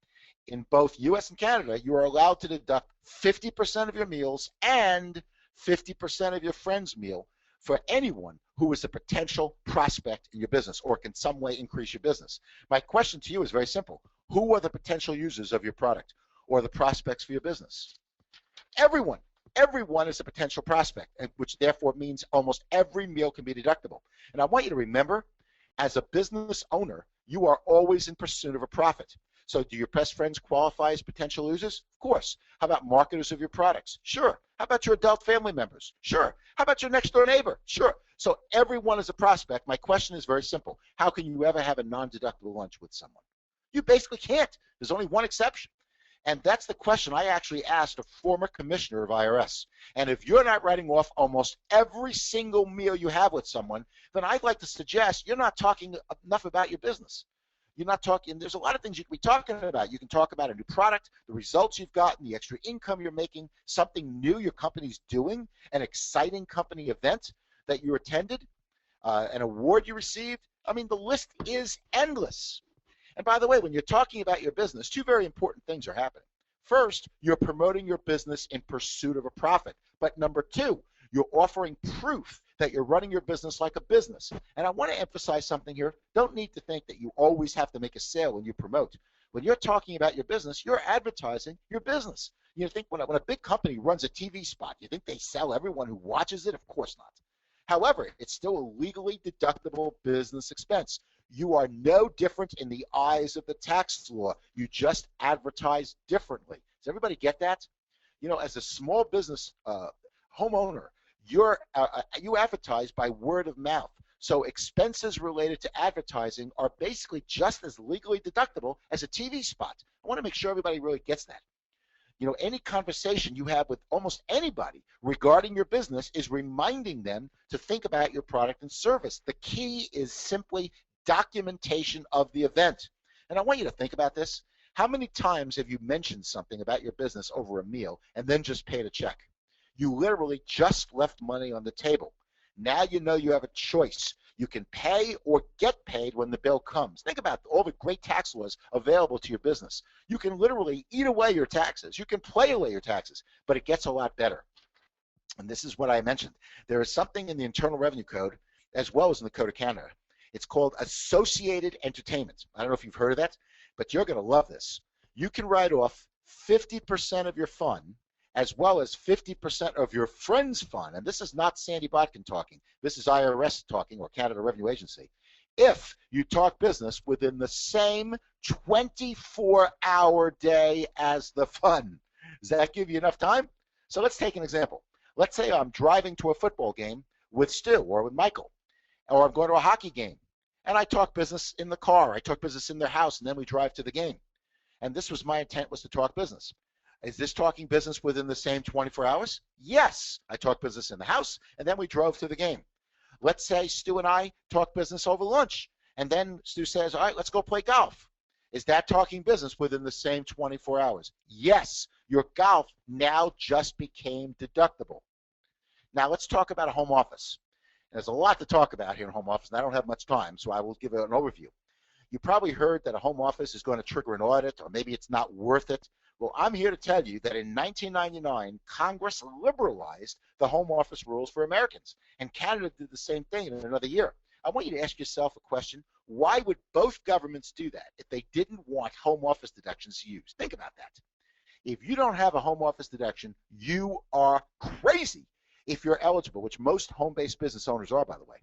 In both U.S. and Canada, you are allowed to deduct 50% of your meals and 50% of your friend's meal for anyone who is a potential prospect in your business or can some way increase your business. My question to you is very simple. Who are the potential users of your product or the prospects for your business? Everyone. Everyone is a potential prospect, which therefore means almost every meal can be deductible. And I want you to remember, as a business owner, you are always in pursuit of a profit. So do your best friends qualify as potential users? Of course. How about marketers of your products? Sure. How about your adult family members? Sure. How about your next door neighbor? Sure. So everyone is a prospect. My question is very simple. How can you ever have a non-deductible lunch with someone? You basically can't. There's only one exception. And that's the question I actually asked a former commissioner of IRS. And if you're not writing off almost every single meal you have with someone, then I'd like to suggest you're not talking enough about your business. You're not talking, there's a lot of things you can be talking about. You can talk about a new product, the results you've gotten, the extra income you're making, something new your company's doing, an exciting company event that you attended, an award you received. I mean, the list is endless. And by the way, when you're talking about your business, two very important things are happening. First, you're promoting your business in pursuit of a profit. But number two, you're offering proof that you're running your business like a business. And I want to emphasize something here. Don't need to think that you always have to make a sale when you promote. When you're talking about your business, you're advertising your business. You think when a big company runs a TV spot, you think they sell everyone who watches it? Of course not. However, it's still a legally deductible business expense. You are no different in the eyes of the tax law. You just advertise differently. Does everybody get that? You know, as a small business homeowner, you advertise by word of mouth. So expenses related to advertising are basically just as legally deductible as a TV spot. I want to make sure everybody really gets that. You know, any conversation you have with almost anybody regarding your business is reminding them to think about your product and service. The key is simply documentation of the event. And I want you to think about this. How many times have you mentioned something about your business over a meal and then just paid a check? You literally just left money on the table. Now you know you have a choice. You can pay or get paid when the bill comes. Think about all the great tax laws available to your business. You can literally eat away your taxes. You can play away your taxes, but it gets a lot better. And this is what I mentioned. There is something in the Internal Revenue Code as well as in the Code of Canada. It's called associated entertainment. I don't know if you've heard of that, but you're going to love this. You can write off 50% of your fund as well as 50% of your friend's fund. And this is not Sandy Botkin talking. This is IRS talking, or Canada Revenue Agency. If you talk business within the same 24-hour day as the fund. Does that give you enough time? So let's take an example. Let's say I'm driving to a football game with Stu or with Michael, or I'm going to a hockey game, and I talk business in the car. I talk business in their house, and then we drive to the game. And this was my intent, was to talk business. Is this talking business within the same 24 hours? Yes. I talked business in the house, and then we drove to the game. Let's say Stu and I talk business over lunch, and then Stu says, all right, let's go play golf. Is that talking business within the same 24 hours? Yes. Your golf now just became deductible. Now let's talk about a home office. There's a lot to talk about here in home office, and I don't have much time, so I will give an overview. You probably heard that a home office is going to trigger an audit, or maybe it's not worth it. Well, I'm here to tell you that in 1999, Congress liberalized the home office rules for Americans, and Canada did the same thing in another year. I want you to ask yourself a question. Why would both governments do that if they didn't want home office deductions used? Think about that. If you don't have a home office deduction, you are crazy if you're eligible, which most home-based business owners are, by the way.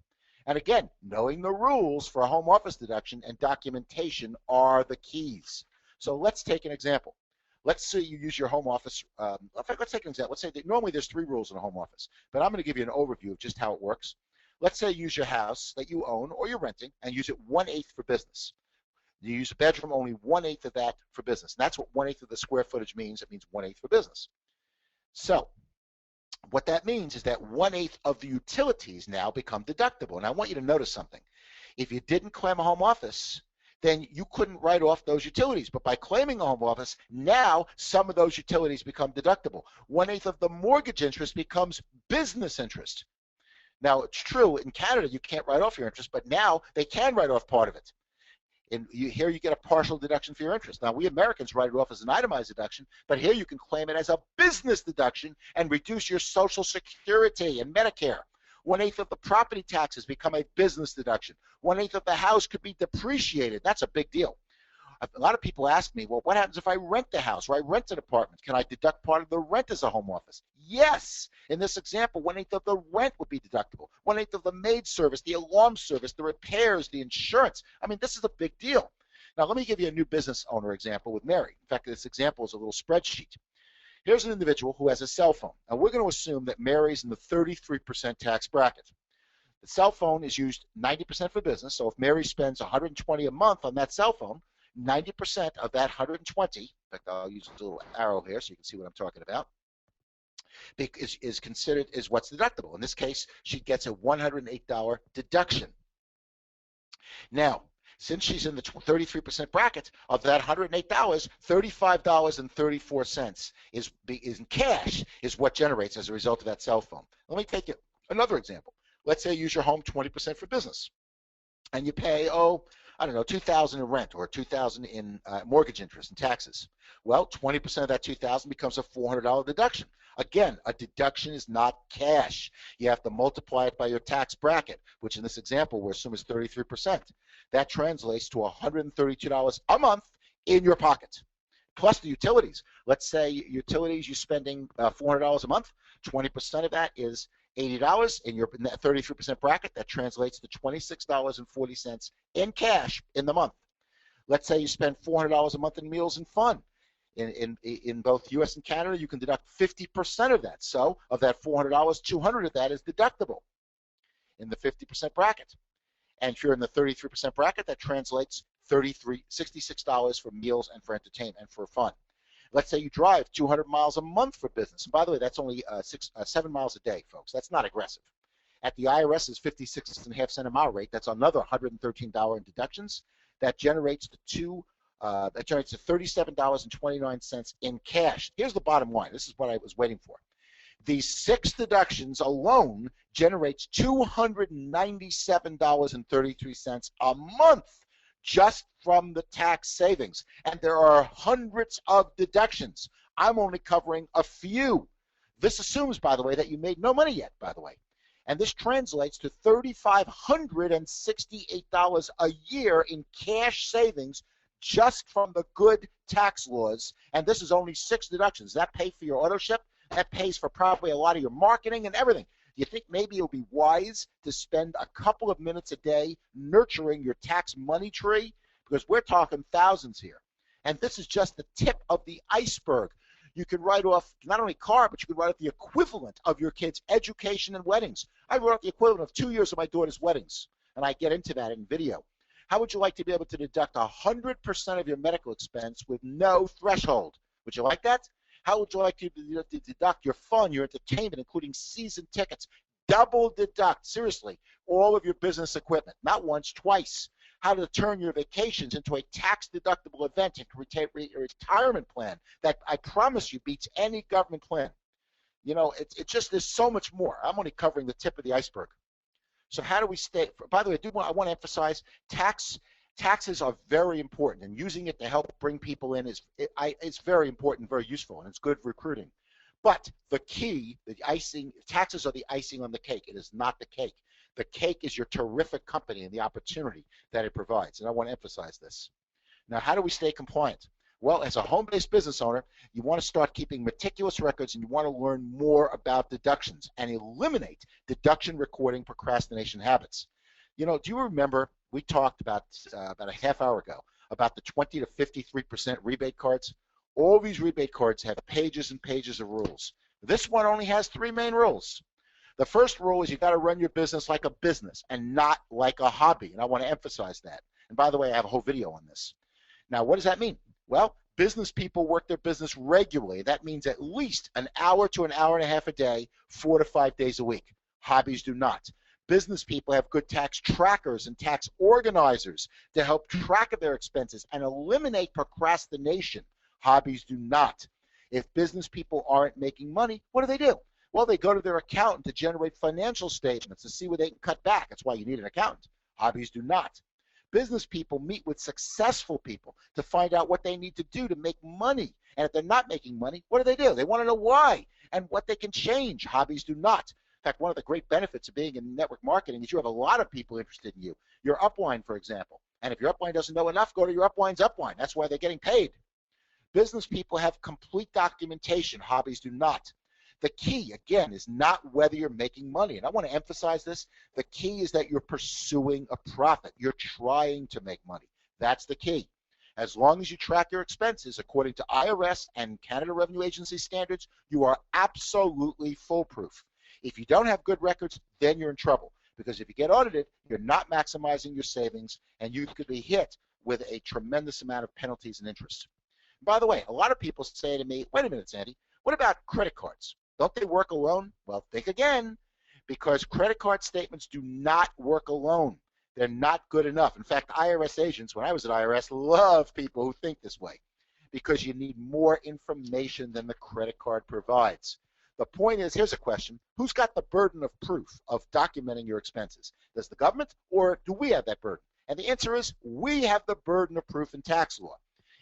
And again, knowing the rules for a home office deduction and documentation are the keys. So let's take an example. Let's say you use your home office. In fact, let's take an example. Let's say that normally there's 3 rules in a home office, but I'm going to give you an overview of just how it works. Let's say you use your house that you own or you're renting and use it 1/8 for business. You use a bedroom, only 1/8 of that for business. And that's what 1/8 of the square footage means. It means 1/8 for business. So what that means is that 1/8 of the utilities now become deductible. And I want you to notice something. If you didn't claim a home office, then you couldn't write off those utilities. But by claiming a home office, now some of those utilities become deductible. 1/8 of the mortgage interest becomes business interest. Now, it's true, in Canada, you can't write off your interest, but now they can write off part of it. And here you get a partial deduction for your interest. Now, we Americans write it off as an itemized deduction, but here you can claim it as a business deduction and reduce your Social Security and Medicare. 1/8 of the property taxes become a business deduction. 1/8 of the house could be depreciated. That's a big deal. A lot of people ask me, well, what happens if I rent the house or I rent an apartment? Can I deduct part of the rent as a home office? Yes. In this example, 1/8 of the rent would be deductible. 1/8 of the maid service, the alarm service, the repairs, the insurance. I mean, this is a big deal. Now, let me give you a new business owner example with Mary. In fact, this example is a little spreadsheet. Here's an individual who has a cell phone. And we're going to assume that Mary's in the 33% tax bracket. The cell phone is used 90% for business. So if Mary spends $120 a month on that cell phone, 90% of that 120, in fact, I'll use a little arrow here so you can see what I'm talking about, is considered as what's deductible. In this case, she gets a $108 deduction. Now, since she's in the 33% bracket, of that $108, $35.34 is in cash is what generates as a result of that cell phone. Let me take another example. Let's say you use your home 20% for business, and you pay, I don't know, $2,000 in rent or $2,000 in mortgage interest and taxes. Well, 20% of that $2,000 becomes a $400 deduction. Again, a deduction is not cash. You have to multiply it by your tax bracket, which in this example we're assuming is 33%. That translates to $132 a month in your pocket, plus the utilities. Let's say utilities, you're spending $400 a month. 20% of that is $80 in that 33% bracket. That translates to $26.40 in cash in the month. Let's say you spend $400 a month in meals and fun. In both U.S. and Canada, you can deduct 50% of that. So of that $400, $200 of that is deductible in the 50% bracket. And if you're in the 33% bracket, that translates $66 for meals and for entertainment and for fun. Let's say you drive 200 miles a month for business. And by the way, that's only 7 miles a day, folks. That's not aggressive. At the IRS's 56.5 cent a mile rate, that's another $113 in deductions. That generates the That generates to $37.29 in cash. Here's the bottom line. This is what I was waiting for. These 6 deductions alone generates $297.33 a month just from the tax savings. And there are hundreds of deductions. I'm only covering a few. This assumes, by the way, that you made no money yet, by the way. And this translates to $3,568 a year in cash savings just from the good tax laws. And this is only 6 deductions. That pays for your auto ship. That pays for probably a lot of your marketing and everything. Do you think maybe it'll be wise to spend a couple of minutes a day nurturing your tax money tree? Because we're talking thousands here. And this is just the tip of the iceberg. You can write off not only car, but you can write off the equivalent of your kids' education and weddings. I wrote off the equivalent of 2 years of my daughter's weddings, and I get into that in video. How would you like to be able to deduct 100% of your medical expense with no threshold? Would you like that? How would you like to deduct your fun, your entertainment, including season tickets? Double deduct, seriously, all of your business equipment, not once, twice. How to turn your vacations into a tax-deductible event and retirement plan that I promise you beats any government plan. You know, it's just, there's so much more. I'm only covering the tip of the iceberg. So how do we stay? By the way, I want to emphasize taxes are very important, and using it to help bring people in it's very important, very useful, and it's good recruiting. But the key, taxes are the icing on the cake. It is not the cake. The cake is your terrific company and the opportunity that it provides, and I want to emphasize this. Now, how do we stay compliant? Well, as a home-based business owner, you want to start keeping meticulous records, and you want to learn more about deductions and eliminate deduction recording procrastination habits. You know, do you remember we talked about a half hour ago about the 20 to 53% rebate cards? All these rebate cards have pages and pages of rules. This one only has 3 main rules. The first rule is you got to run your business like a business and not like a hobby, and I want to emphasize that. And by the way, I have a whole video on this. Now, what does that mean? Well, business people work their business regularly. That means at least an hour to an hour and a half a day, 4 to 5 days a week. Hobbies do not. Business people have good tax trackers and tax organizers to help track their expenses and eliminate procrastination. Hobbies do not. If business people aren't making money, what do? Well, they go to their accountant to generate financial statements to see where they can cut back. That's why you need an accountant. Hobbies do not. Business people meet with successful people to find out what they need to do to make money. And if they're not making money, what do? They want to know why and what they can change. Hobbies do not. In fact, one of the great benefits of being in network marketing is you have a lot of people interested in you. Your upline, for example. And if your upline doesn't know enough, go to your upline's upline. That's why they're getting paid. Business people have complete documentation. Hobbies do not. The key, again, is not whether you're making money. And I want to emphasize this. The key is that you're pursuing a profit. You're trying to make money. That's the key. As long as you track your expenses according to IRS and Canada Revenue Agency standards, you are absolutely foolproof. If you don't have good records, then you're in trouble. Because if you get audited, you're not maximizing your savings, and you could be hit with a tremendous amount of penalties and interest. By the way, a lot of people say to me, wait a minute, Sandy, what about credit cards? Don't they work alone? Well, think again, because credit card statements do not work alone. They're not good enough. In fact, IRS agents, when I was at IRS, love people who think this way because you need more information than the credit card provides. The point is, here's a question. Who's got the burden of proof of documenting your expenses? Does the government, or do we have that burden? And the answer is, we have the burden of proof in tax law.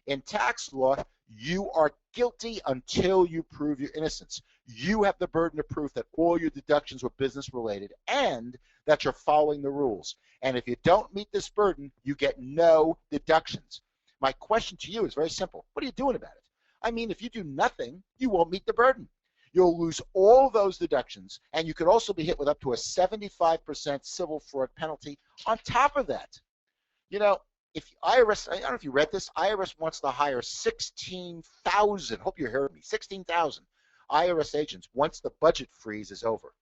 In tax law, you are guilty until you prove your innocence. You have the burden of proof that all your deductions were business related and that you're following the rules. And if you don't meet this burden, you get no deductions. My question to you is very simple. What are you doing about it? I mean, if you do nothing, you won't meet the burden. You'll lose all those deductions, and you could also be hit with up to a 75% civil fraud penalty on top of that. You know, if IRS, I don't know if you read this, IRS wants to hire 16,000, hope you're hearing me, 16,000 IRS agents once the budget freeze is over.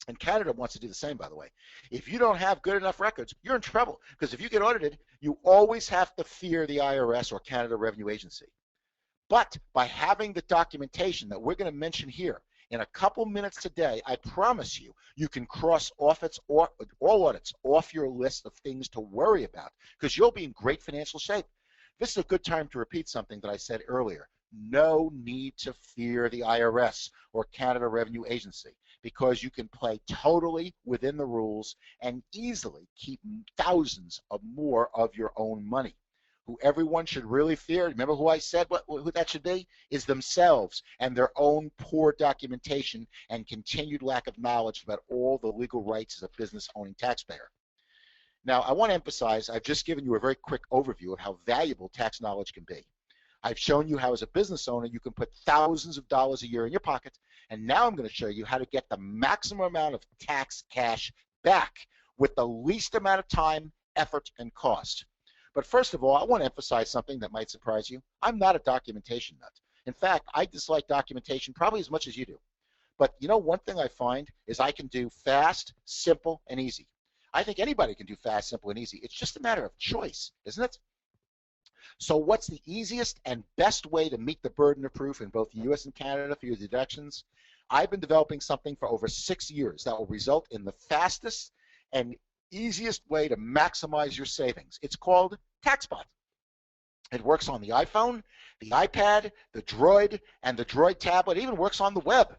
And Canada wants to do the same, by the way. If you don't have good enough records, you're in trouble, because if you get audited, you always have to fear the IRS or Canada Revenue Agency. But by having the documentation that we're going to mention here, in a couple minutes today, I promise you, you can cross off all audits off your list of things to worry about because you'll be in great financial shape. This is a good time to repeat something that I said earlier. No need to fear the IRS or Canada Revenue Agency, because you can play totally within the rules and easily keep thousands of more of your own money. Who everyone should really fear, remember who I said who that should be, is themselves and their own poor documentation and continued lack of knowledge about all the legal rights as a business-owning taxpayer. Now, I want to emphasize, I've just given you a very quick overview of how valuable tax knowledge can be. I've shown you how as a business owner you can put thousands of dollars a year in your pocket, and now I'm going to show you how to get the maximum amount of tax cash back with the least amount of time, effort, and cost. But first of all, I want to emphasize something that might surprise you. I'm not a documentation nut. In fact, I dislike documentation probably as much as you do. But you know, one thing I find is I can do fast, simple, and easy. I think anybody can do fast, simple, and easy. It's just a matter of choice, isn't it? So what's the easiest and best way to meet the burden of proof in both the US and Canada for your deductions? I've been developing something for over 6 years that will result in the fastest and easiest way to maximize your savings. It's called TaxBot. It works on the iPhone, the iPad, the Droid, and the Droid tablet. It even works on the web.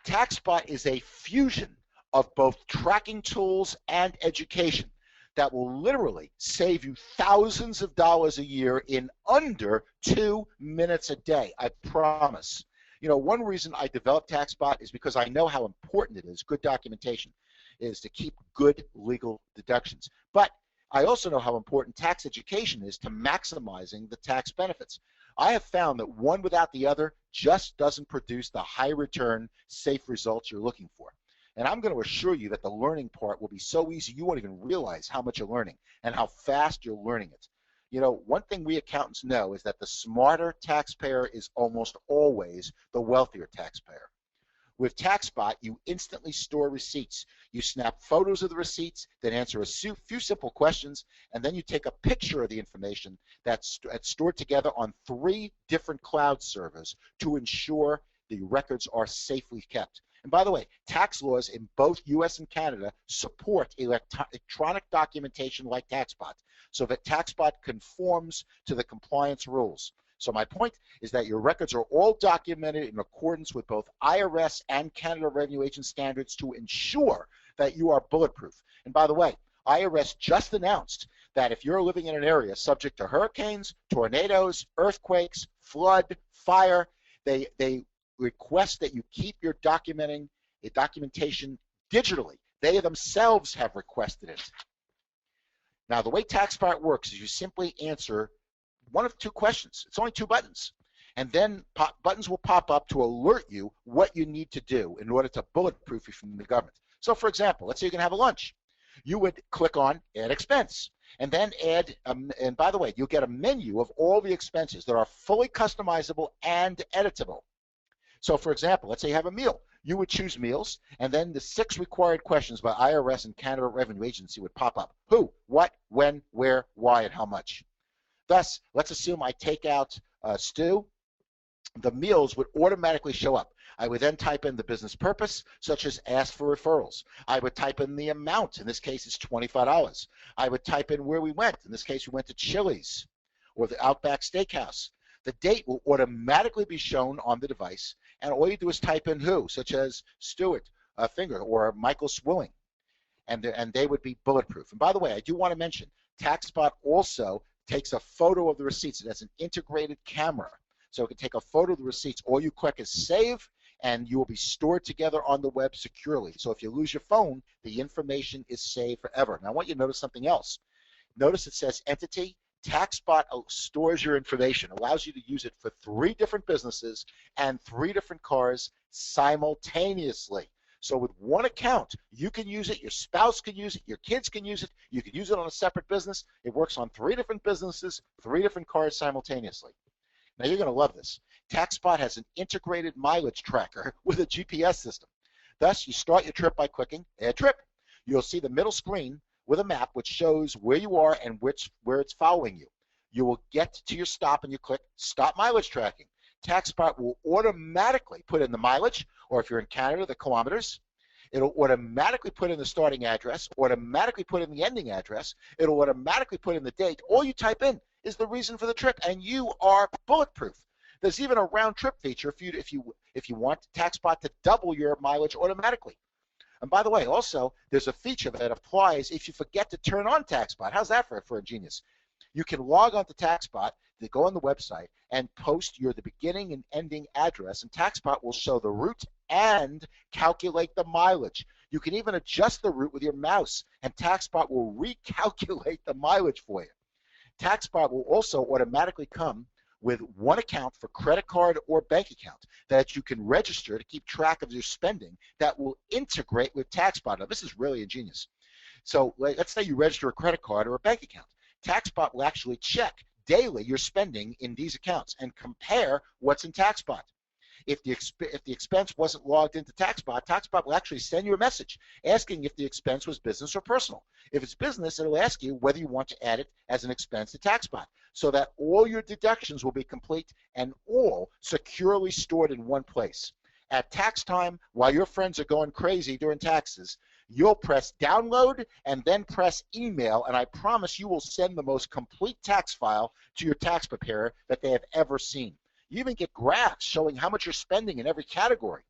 TaxBot is a fusion of both tracking tools and education that will literally save you thousands of dollars a year in under 2 minutes a day, I promise. You know, one reason I developed TaxBot is because I know how important it is, good documentation, is to keep good legal deductions. But I also know how important tax education is to maximizing the tax benefits. I have found that one without the other just doesn't produce the high return, safe results you're looking for. And I'm going to assure you that the learning part will be so easy you won't even realize how much you're learning and how fast you're learning it. You know, one thing we accountants know is that the smarter taxpayer is almost always the wealthier taxpayer. With TaxBot, you instantly store receipts. You snap photos of the receipts, then answer a few simple questions, and then you take a picture of the information that's stored together on 3 different cloud servers to ensure the records are safely kept. And by the way, tax laws in both US and Canada support electronic documentation like TaxBot, so that TaxBot conforms to the compliance rules. So my point is that your records are all documented in accordance with both IRS and Canada Revenue Agency standards to ensure that you are bulletproof. And by the way, IRS just announced that if you're living in an area subject to hurricanes, tornadoes, earthquakes, flood, fire, they request that you keep your documentation digitally. They themselves have requested it. Now, the way TaxBot works is you simply answer one of 2 questions. It's only 2 buttons. And then buttons will pop up to alert you what you need to do in order to bulletproof you from the government. So, for example, let's say you're going to have a lunch. You would click on Add Expense. And then add, and by the way, you'll get a menu of all the expenses that are fully customizable and editable. So, for example, let's say you have a meal. You would choose meals, and then the 6 required questions by IRS and Canada Revenue Agency would pop up. Who, what, when, where, why, and how much. Thus, let's assume I take out stew. The meals would automatically show up. I would then type in the business purpose, such as ask for referrals. I would type in the amount. In this case, it's $25. I would type in where we went. In this case, we went to Chili's or the Outback Steakhouse. The date will automatically be shown on the device, and all you do is type in who, such as Stuart Finger or Michael Swilling, and they would be bulletproof. And by the way, I do want to mention, TaxBot also takes a photo of the receipts. It has an integrated camera, so it can take a photo of the receipts. All you click is save, and you will be stored together on the web securely. So if you lose your phone, the information is saved forever. Now I want you to notice something else. Notice it says entity. TaxBot stores your information, allows you to use it for 3 different businesses and 3 different cars simultaneously. So with one account, you can use it, your spouse can use it, your kids can use it, you can use it on a separate business. It works on 3 different businesses, 3 different cars simultaneously. Now you're going to love this. TaxBot has an integrated mileage tracker with a GPS system. Thus, you start your trip by clicking Add Trip. You'll see the middle screen with a map which shows where you are and where it's following you. You will get to your stop and you click Stop Mileage Tracking. TaxBot will automatically put in the mileage, or if you're in Canada, the kilometers. It'll automatically put in the starting address, automatically put in the ending address. It'll automatically put in the date. All you type in is the reason for the trip, and you are bulletproof. There's even a round trip feature if you want TaxBot to double your mileage automatically. And by the way, also, there's a feature that applies if you forget to turn on TaxBot. How's that for a genius? You can log on to TaxBot, to go on the website, and post the beginning and ending address, and TaxBot will show the route and calculate the mileage. You can even adjust the route with your mouse, and TaxBot will recalculate the mileage for you. TaxBot will also automatically come with one account for credit card or bank account that you can register to keep track of your spending that will integrate with TaxBot. Now, this is really ingenious. So let's say you register a credit card or a bank account. TaxBot will actually check daily your spending in these accounts and compare what's in TaxBot. If the expense wasn't logged into TaxBot, TaxBot will actually send you a message asking if the expense was business or personal. If it's business, it'll ask you whether you want to add it as an expense to TaxBot, so that all your deductions will be complete and all securely stored in one place. At tax time, while your friends are going crazy during taxes, you'll press download and then press email, and I promise you will send the most complete tax file to your tax preparer that they have ever seen. You even get graphs showing how much you're spending in every category.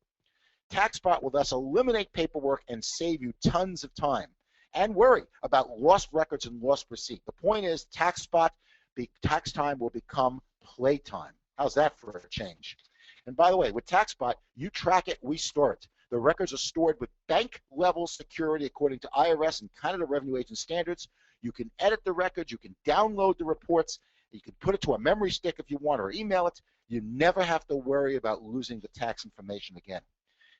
TaxBot will thus eliminate paperwork and save you tons of time and worry about lost records and lost receipt. The point is, TaxBot, tax time will become playtime. How's that for a change? And by the way, with TaxBot, you track it, we store it. The records are stored with bank-level security according to IRS and Canada Revenue Agent standards. You can edit the records, you can download the reports, you can put it to a memory stick if you want or email it. You never have to worry about losing the tax information again.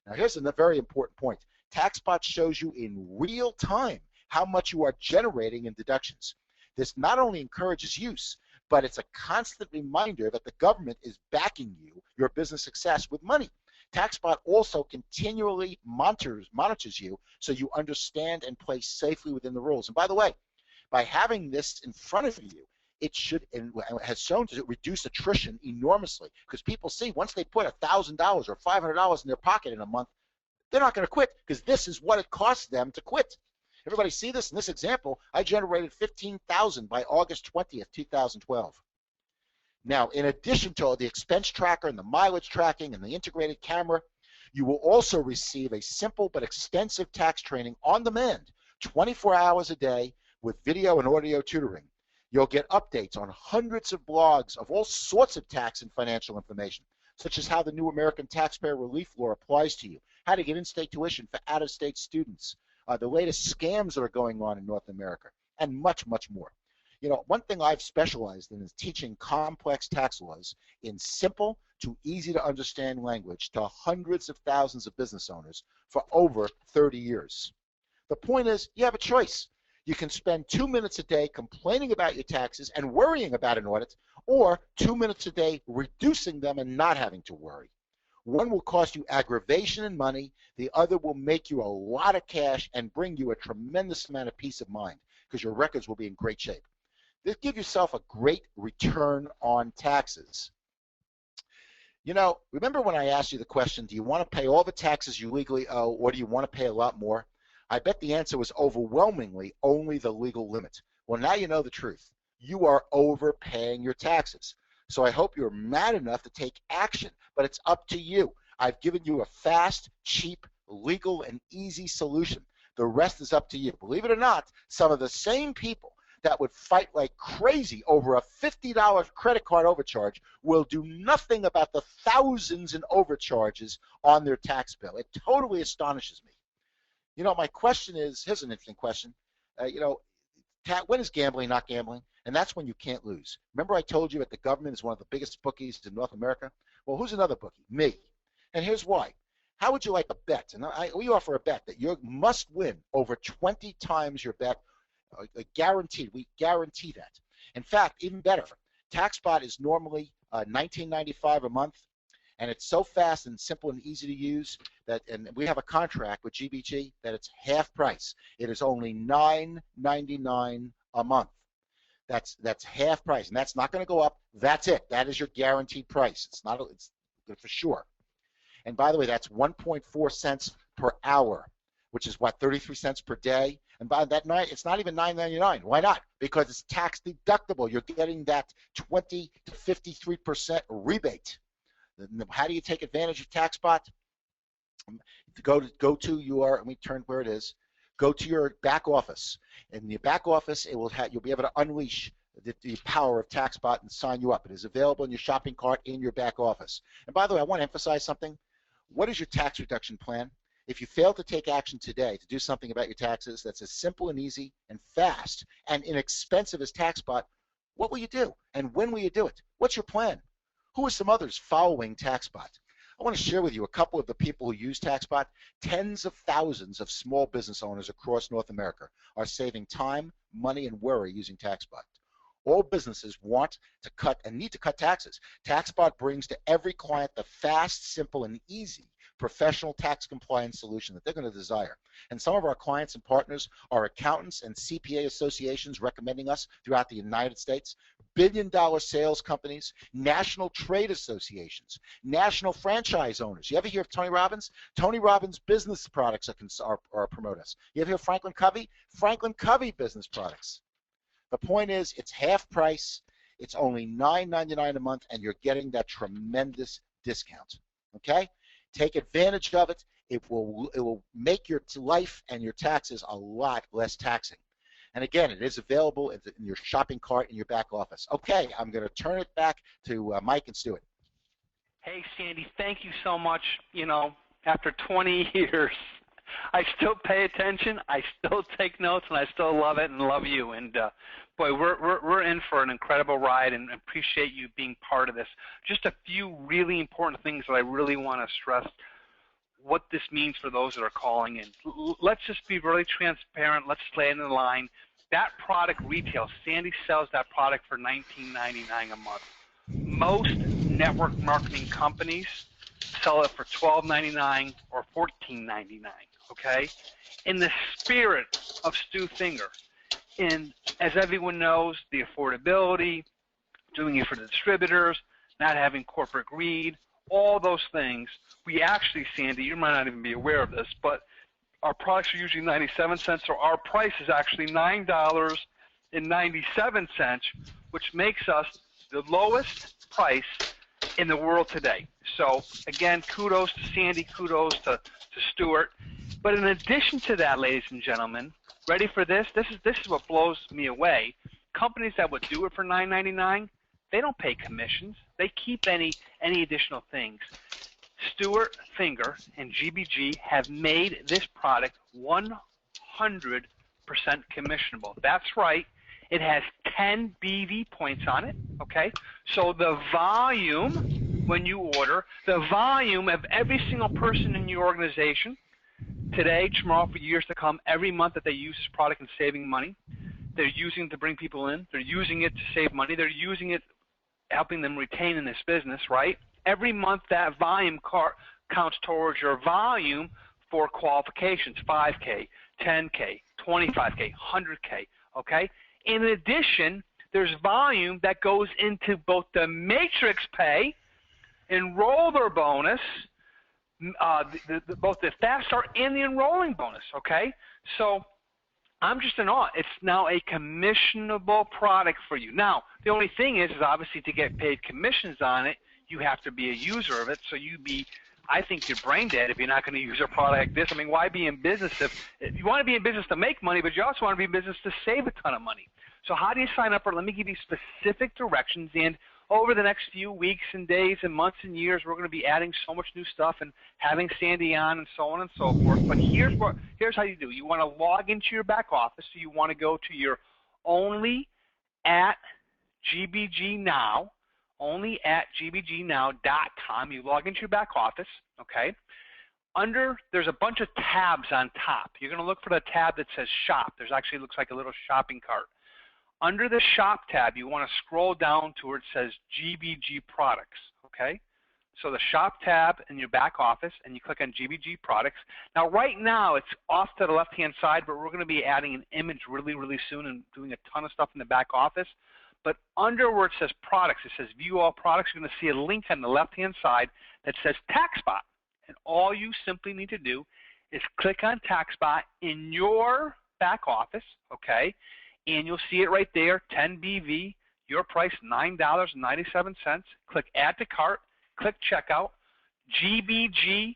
Now here's a very important point. TaxBot shows you in real time how much you are generating in deductions. This not only encourages use, but it's a constant reminder that the government is backing you, your business success, with money. TaxBot also continually monitors you so you understand and play safely within the rules. And by the way, by having this in front of you, it should and has shown to reduce attrition enormously, because people see once they put $1,000 or $500 in their pocket in a month, they're not going to quit, because this is what it costs them to quit. Everybody see this? In this example, I generated $15,000 by August 20th, 2012. Now, in addition to the expense tracker and the mileage tracking and the integrated camera, you will also receive a simple but extensive tax training on demand, 24 hours a day with video and audio tutoring. You'll get updates on hundreds of blogs of all sorts of tax and financial information, such as how the new American Taxpayer Relief Law applies to you, how to get in-state tuition for out-of-state students, the latest scams that are going on in North America, and much, much more. You know, one thing I've specialized in is teaching complex tax laws in simple to easy to understand language to hundreds of thousands of business owners for over 30 years. The point is, you have a choice. You can spend 2 minutes a day complaining about your taxes and worrying about an audit, or 2 minutes a day reducing them and not having to worry. One will cost you aggravation and money. The other will make you a lot of cash and bring you a tremendous amount of peace of mind, because your records will be in great shape. This gives yourself a great return on taxes. You know, remember when I asked you the question, do you want to pay all the taxes you legally owe, or do you want to pay a lot more? I bet the answer was overwhelmingly only the legal limit. Well, now you know the truth. You are overpaying your taxes. So I hope you're mad enough to take action, but it's up to you. I've given you a fast, cheap, legal, and easy solution. The rest is up to you. Believe it or not, some of the same people that would fight like crazy over a $50 credit card overcharge will do nothing about the thousands in overcharges on their tax bill. It totally astonishes me. You know, my question is, here's an interesting question. When is gambling not gambling? And that's when you can't lose. Remember I told you that the government is one of the biggest bookies in North America? Well, who's another bookie? Me. And here's why. How would you like a bet? And we offer a bet that you must win over 20 times your bet, guaranteed. We guarantee that. In fact, even better, TaxBot is normally $19.95 a month, and it's so fast and simple and easy to use that, and we have a contract with GBG that it's half price. It is only $9.99 a month. That's half price, and that's not going to go up. That's it. That is your guaranteed price. It's good for sure. And by the way, that's 1.4 cents per hour, which is what, 33 cents per day. And by that night, it's not even $9.99. Why not? Because it's tax deductible. You're getting that 20 to 53% rebate. How do you take advantage of TaxBot? Go to your, let me turn where it is. Go to your back office. In the back office, it will you'll be able to unleash the power of TaxBot and sign you up. It is available in your shopping cart in your back office. And by the way, I want to emphasize something. What is your tax reduction plan? If you fail to take action today to do something about your taxes that's as simple and easy and fast and inexpensive as TaxBot, what will you do? And when will you do it? What's your plan? Who are some others following TaxBot? I want to share with you a couple of the people who use TaxBot. Tens of thousands of small business owners across North America are saving time, money, and worry using TaxBot. All businesses want to cut and need to cut taxes. TaxBot brings to every client the fast, simple, and easy professional tax compliance solution that they're going to desire. And some of our clients and partners are accountants and CPA associations recommending us throughout the United States, billion-dollar sales companies, national trade associations, national franchise owners. You ever hear of Tony Robbins? Tony Robbins business products are promote us. You ever hear of Franklin Covey? Franklin Covey business products. The point is, it's half price. It's only $9.99 a month, and you're getting that tremendous discount. Okay? Take advantage of it. It will make your life and your taxes a lot less taxing. And again, it is available in your shopping cart in your back office. Okay, I'm going to turn it back to Mike and Stuart. Hey, Sandy, thank you so much. You know, after 20 years, I still pay attention, I still take notes, and I still love it and love you. And boy, we're in for an incredible ride, and appreciate you being part of this. Just a few really important things that I really want to stress what this means for those that are calling in. Let's just be really transparent. Let's lay in the line. That product retail, Sandy sells that product for $19.99 a month. Most network marketing companies sell it for $12.99 or $14.99. Okay, in the spirit of Stu Finger, and as everyone knows, the affordability, doing it for the distributors, not having corporate greed, all those things, we actually, Sandy, you might not even be aware of this, but our products are usually 97 cents, so our price is actually $9.97, which makes us the lowest price in the world today. So again, kudos to Sandy, kudos to Stuart. But in addition to that, ladies and gentlemen, ready for this? This is what blows me away. Companies that would do it for $9.99, they don't pay commissions. They keep any additional things. Stuart Finger and GBG have made this product 100% commissionable. That's right. It has 10 BV points on it, okay? So the volume, when you order, the volume of every single person in your organization, today, tomorrow, for years to come, every month that they use this product and saving money, they're using it to bring people in, they're using it to save money, they're using it helping them retain in this business, right? Every month that volume counts towards your volume for qualifications, 5K, 10K, 25K, 100K, okay? In addition, there's volume that goes into both the matrix pay, enroller bonus, both the fast start and the enrolling bonus, okay? So I'm just in awe. It's now a commissionable product for you. Now, the only thing is obviously to get paid commissions on it, you have to be a user of it. So I think you're brain dead if you're not going to use a product like this. I mean, why be in business if you want to be in business to make money, but you also want to be in business to save a ton of money? So how do you sign up for it? Let me give you specific directions, and over the next few weeks and days and months and years, we're going to be adding so much new stuff and having Sandy on and so on and so forth. But here's how you do. You want to log into your back office. So you want to go to your only at GBG Now, only at gbgnow.com. You log into your back office, okay? There's a bunch of tabs on top. You're going to look for the tab that says Shop. There's actually looks like a little shopping cart. Under the Shop tab, you want to scroll down to where it says GBG Products, okay? So the Shop tab in your back office, and you click on GBG Products. Now, right now, it's off to the left-hand side, but we're going to be adding an image really, really soon and doing a ton of stuff in the back office. But under where it says Products, it says View All Products, you're going to see a link on the left-hand side that says TaxBot. And all you simply need to do is click on TaxBot in your back office, okay, and you'll see it right there, 10BV, your price $9.97. Click add to cart, click checkout. GBG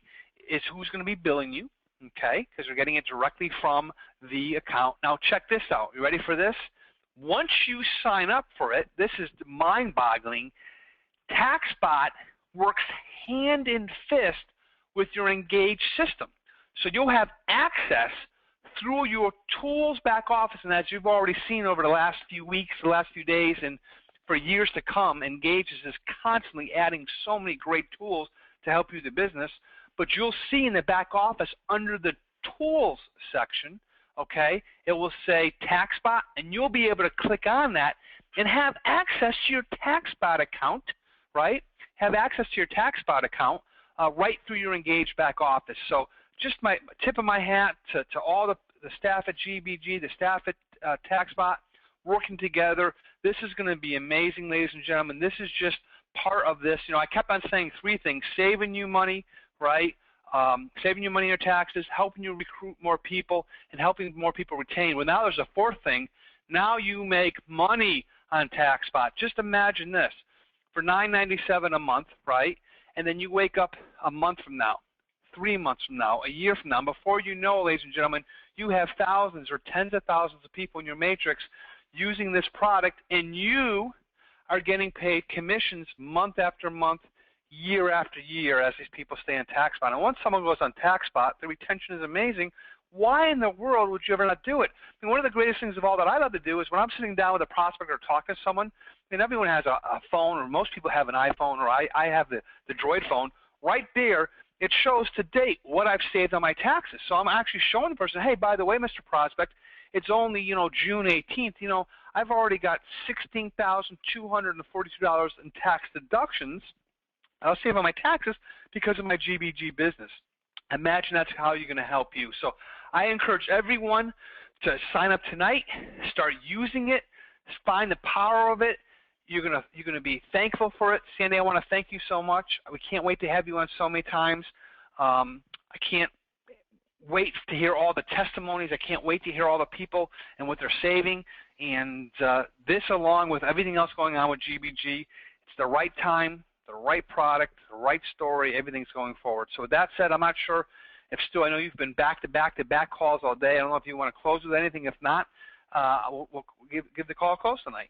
is who's going to be billing you, okay, because you're getting it directly from the account. Now check this out. You ready for this? Once you sign up for it, this is mind-boggling. TaxBot works hand in fist with your Engage system. So you'll have access through your tools back office, and as you've already seen over the last few weeks, the last few days, and for years to come, Engage is just constantly adding so many great tools to help you the business. But you'll see in the back office under the tools section, okay, it will say TaxBot, and you'll be able to click on that and have access to your TaxBot account, right? Have access to your TaxBot account right through your Engage back office. So just my tip of my hat to all the staff at GBG, the staff at TaxBot, working together. This is going to be amazing, ladies and gentlemen. This is just part of this. You know, I kept on saying three things: saving you money, right? Saving you money in your taxes, helping you recruit more people, and helping more people retain. Well, now there's a fourth thing. Now you make money on TaxBot. Just imagine this: for $9.97 a month, right? And then you wake up a month from now, 3 months from now, a year from now, and before you know, ladies and gentlemen, you have thousands or tens of thousands of people in your matrix using this product, and you are getting paid commissions month after month, year after year as these people stay on TaxBot. And once someone goes on TaxBot, the retention is amazing. Why in the world would you ever not do it? I mean, one of the greatest things of all that I love to do is when I'm sitting down with a prospect or talking to someone, and everyone has a phone, or most people have an iPhone, or I have the Droid phone. Right there, it shows to date what I've saved on my taxes. So I'm actually showing the person, hey, by the way, Mr. Prospect, it's only, you know, June 18th. You know, I've already got $16,242 in tax deductions I'll save on my taxes because of my GBG business. Imagine that's how you're going to help you. So I encourage everyone to sign up tonight, start using it, find the power of it. You're gonna be thankful for it. Sandy, I want to thank you so much. We can't wait to have you on so many times. I can't wait to hear all the testimonies. I can't wait to hear all the people and what they're saving. And this, along with everything else going on with GBG, it's the right time, the right product, the right story. Everything's going forward. So with that said, I'm not sure if Stu, I know you've been back-to-back calls all day. I don't know if you want to close with anything. If not, we'll give the call a close tonight.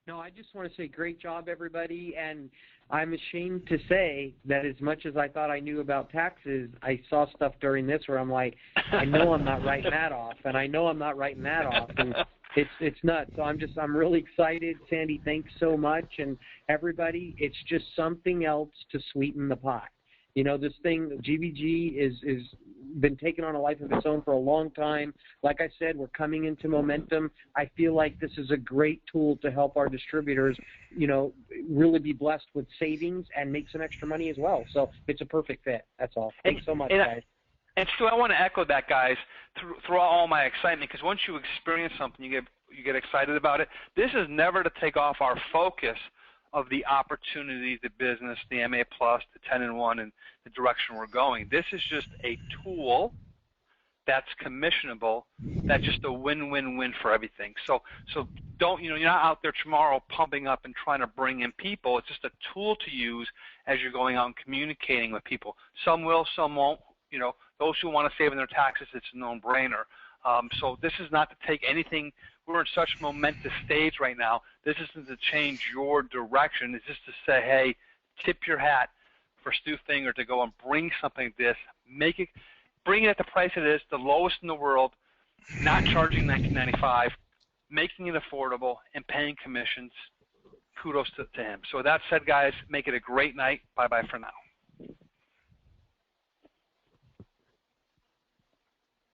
No, I just want to say great job, everybody, and I'm ashamed to say that as much as I thought I knew about taxes, I saw stuff during this where I'm like, I know I'm not writing that off, and I know I'm not writing that off, and it's nuts. So I'm really excited. Sandy, thanks so much, and everybody, it's just something else to sweeten the pot. You know, this thing, GBG is been taking on a life of its own for a long time. Like I said, we're coming into momentum. I feel like this is a great tool to help our distributors, you know, really be blessed with savings and make some extra money as well. So it's a perfect fit. That's all. Thanks so much, guys. And Stu, I want to echo that, guys, through all my excitement, because once you experience something, you get excited about it. This is never to take off our focus of the opportunity, the business, the MA Plus, the 10-in-1, and the direction we're going. This is just a tool that's commissionable, that's just a win-win-win for everything. So don't, you know, you're not out there tomorrow pumping up and trying to bring in people. It's just a tool to use as you're going out and communicating with people. Some will, some won't. You know, those who want to save in their taxes, it's a no-brainer. So this is not to take anything. We're in such a momentous stage right now. This isn't to change your direction. It's just to say, hey, tip your hat for Stu Finger to go and bring something like this, bring it at the price it is, the lowest in the world, not charging $19.95, making it affordable, and paying commissions. Kudos to him. So with that said, guys, make it a great night. Bye-bye for now.